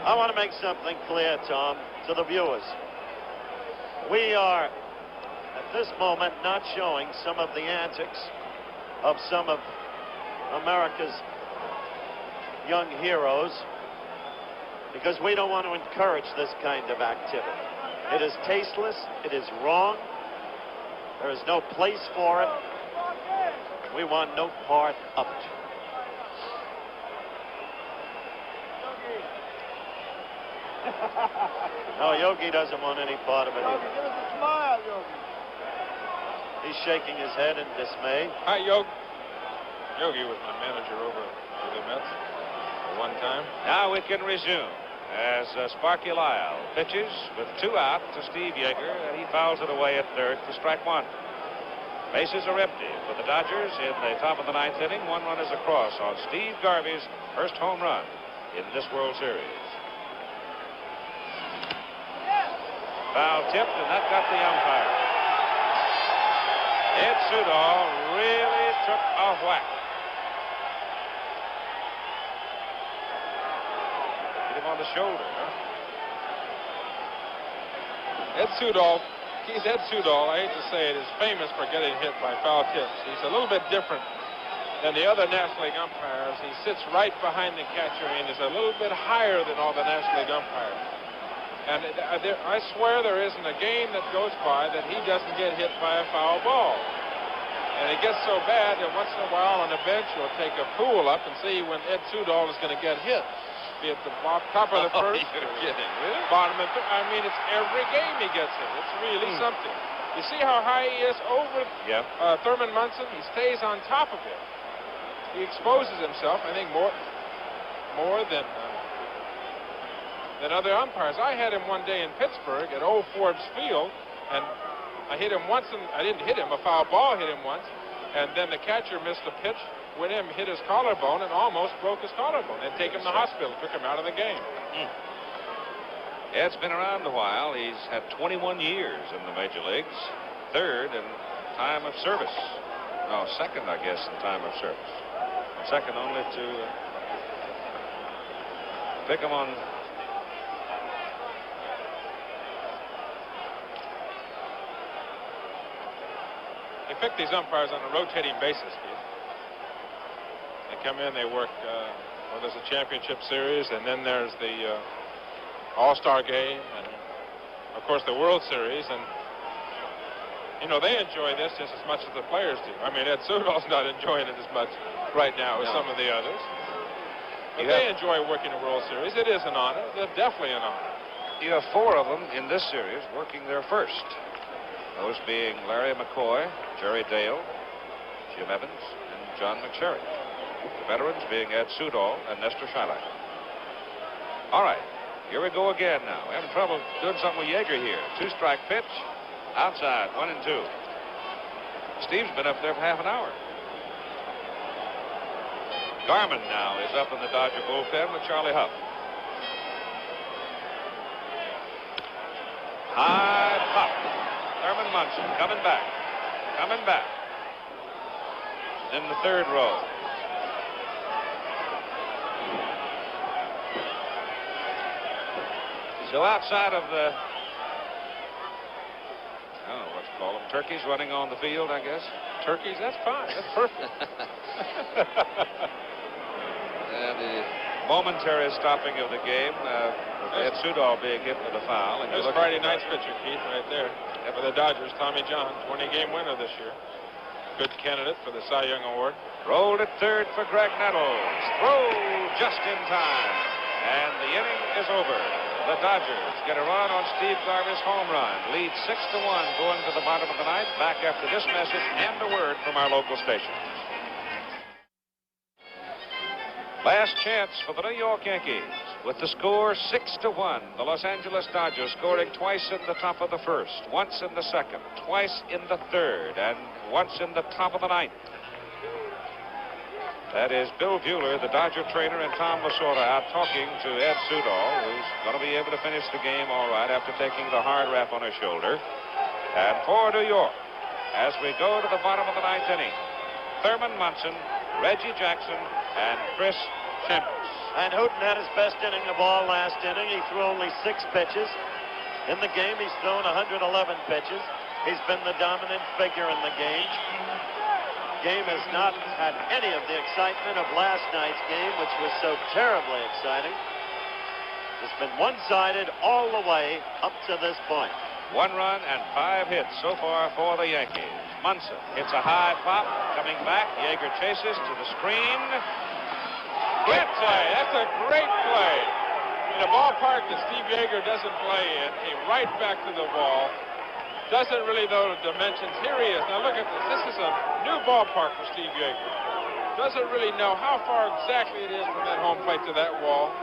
I want to make something clear, Tom, to the viewers. We are, at this moment, not showing some of the antics of some of America's young heroes because we don't want to encourage this kind of activity. It is tasteless. It is wrong. There is no place for it. We want no part of it. No, Yogi doesn't want any part of it either. Give us a smile, Yogi. He's shaking his head in dismay. Hi, Yogi. Yogi was my manager over at the Mets at one time. Now we can resume as Sparky Lyle pitches with 2 out to Steve Yeager, and he fouls it away at third for strike 1. Bases are empty for the Dodgers in the top of the 9th inning. 1 run is across on Steve Garvey's first home run in this World Series. Foul tipped, and that got the umpire. Ed Sudol really took a whack. Hit him on the shoulder, huh? Ed Sudol, Keith, Ed Sudol, I hate to say it, is famous for getting hit by foul tips. He's a little bit different than the other National League umpires. He sits right behind the catcher and is a little bit higher than all the National League umpires. And I swear there isn't a game that goes by that he doesn't get hit by a foul ball. And it gets so bad that once in a while on the bench you'll take a pool up and see when Ed Sudol is going to get hit. Be at the top of the first. You're kidding, really? Bottom of the, I mean, it's every game he gets hit. It's really something. You see how high he is over Thurman Munson? He stays on top of it. He exposes himself, I think, more than other umpires. I had him one day in Pittsburgh at Old Forbes Field, and I hit him once, and I didn't hit him. A foul ball hit him once, and then the catcher missed a pitch, went in, hit his collarbone, and almost broke his collarbone. Then take him to the hospital, took him out of the game. Ed's been around a while. He's had 21 years in the major leagues. 3rd in time of service. No, 2nd, I guess, in time of service. 2nd only to pick him on. They pick these umpires on a rotating basis, Keith. They come in, they work, well, there's a championship series, and then there's the All-Star game, and of course the World Series, and you know, they enjoy this just as much as the players do. I mean, Ed Sudol's not enjoying it as much right now as some of the others. But they enjoy working the World Series. It is an honor. It's definitely an honor. You have 4 of them in this series working their first. Those being Larry McCoy, Jerry Dale, Jim Evans, and John McSherry. The veterans being Ed Sudol and Nestor Shylock. All right, here we go again now. We're having trouble doing something with Yeager here. 2-strike pitch, outside, 1-2. Steve's been up there for half an hour. Garman now is up in the Dodger bullpen with Charlie Huff. High pop. Thurman Munson coming back. In the 3rd row. So outside of the, I don't know what to call them, turkeys running on the field, I guess. Turkeys, that's fine. That's perfect. And the momentary stopping of the game, Ed Sudol being hit with a foul. And There's Friday night's pitcher, Keith, right there. For the Dodgers, Tommy John, 20-game winner this year. Good candidate for the Cy Young Award. Rolled at 3rd for Greg Nettles. Throw just in time. And the inning is over. The Dodgers get a run on Steve Garvey's home run. Lead 6-1 going to the bottom of the 9th. Back after this message and a word from our local station. Last chance for the New York Yankees with the score 6-1. The Los Angeles Dodgers scoring twice in the top of the first, once in the second, twice in the third, and once in the top of the ninth. That is Bill Bueller, the Dodger trainer, and Tom Lasorda out talking to Ed Sudol, who's going to be able to finish the game all right after taking the hard rap on his shoulder. And for New York, as we go to the bottom of the ninth inning, Thurman Munson, Reggie Jackson, and Chris Chambliss. And Hooten had his best inning of all last inning. He threw only 6 pitches. In the game, he's thrown 111 pitches. He's been the dominant figure in the game. Game has not had any of the excitement of last night's game, which was so terribly exciting. It's been one-sided all the way up to this point. 1 run and 5 hits so far for the Yankees. Munson hits a high pop, coming back. Yeager chases to the screen. Great play. That's a great play. In a ballpark that Steve Yeager doesn't play in, came right back to the ball. Doesn't really know the dimensions. Here he is. Now look at this. This is a new ballpark for Steve Yeager. Doesn't really know how far exactly it is from that home plate to that wall.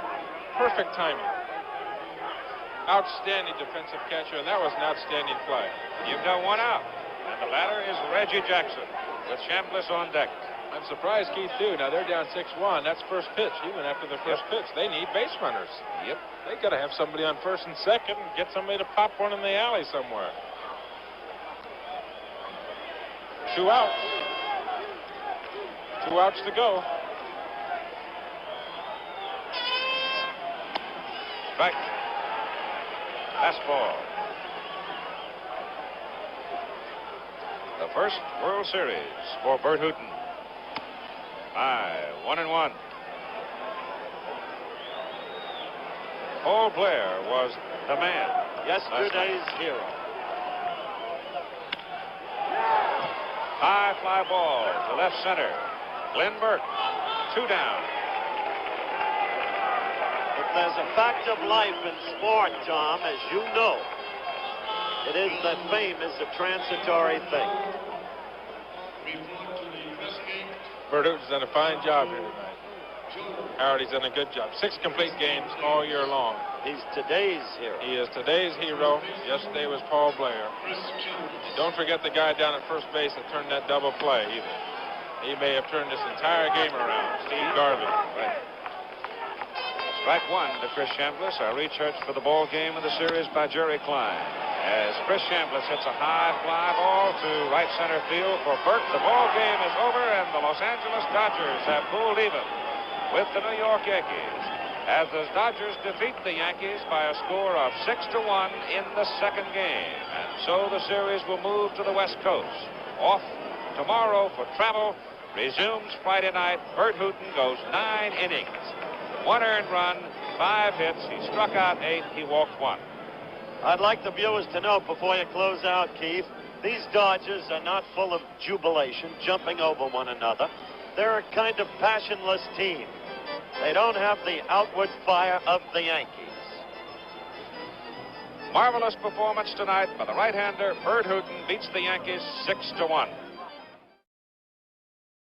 Perfect timing. Outstanding defensive catcher, and that was an outstanding play. You've got 1 out, and the batter is Reggie Jackson with Chambliss on deck. I'm surprised, Keith, too. Now they're down 6-1. That's first pitch. Even after the first pitch, they need base runners. Yep. They got to have somebody on first and second and get somebody to pop one in the alley somewhere. 2 outs. 2 outs to go. Strike. Fastball. The first World Series for Bert Hooten. 1-1. Paul Blair was the man. Yesterday's hero. High fly ball to left center. Glenn Burke, 2 down. If there's a fact of life in sport, Tom, as you know, it is that fame is a transitory thing. Bert Hooten's done a fine job here tonight. Harrody's done a good job. 6 complete games all year long. He's today's hero. He is today's hero. Yesterday was Paul Blair. Don't forget the guy down at first base that turned that double play either. He may have turned this entire game around. Steve Garvey. Right. Strike 1 to Chris Chambliss. Our research for the ball game of the series by Jerry Klein. As Chris Chambliss hits a high fly ball to right center field for Burke. The ball game is over, and the Los Angeles Dodgers have pulled even with the New York Yankees, as the Dodgers defeat the Yankees by a score of 6-1 in the second game. And so the series will move to the West Coast. Off tomorrow for travel, resumes Friday night. Bert Hooten goes 9 innings. 1 earned run, 5 hits. He struck out 8. He walked 1. I'd like the viewers to know before you close out, Keith, these Dodgers are not full of jubilation, jumping over one another. They're a kind of passionless team. They don't have the outward fire of the Yankees. Marvelous performance tonight by the right-hander. Bert Hooten beats the Yankees 6-1.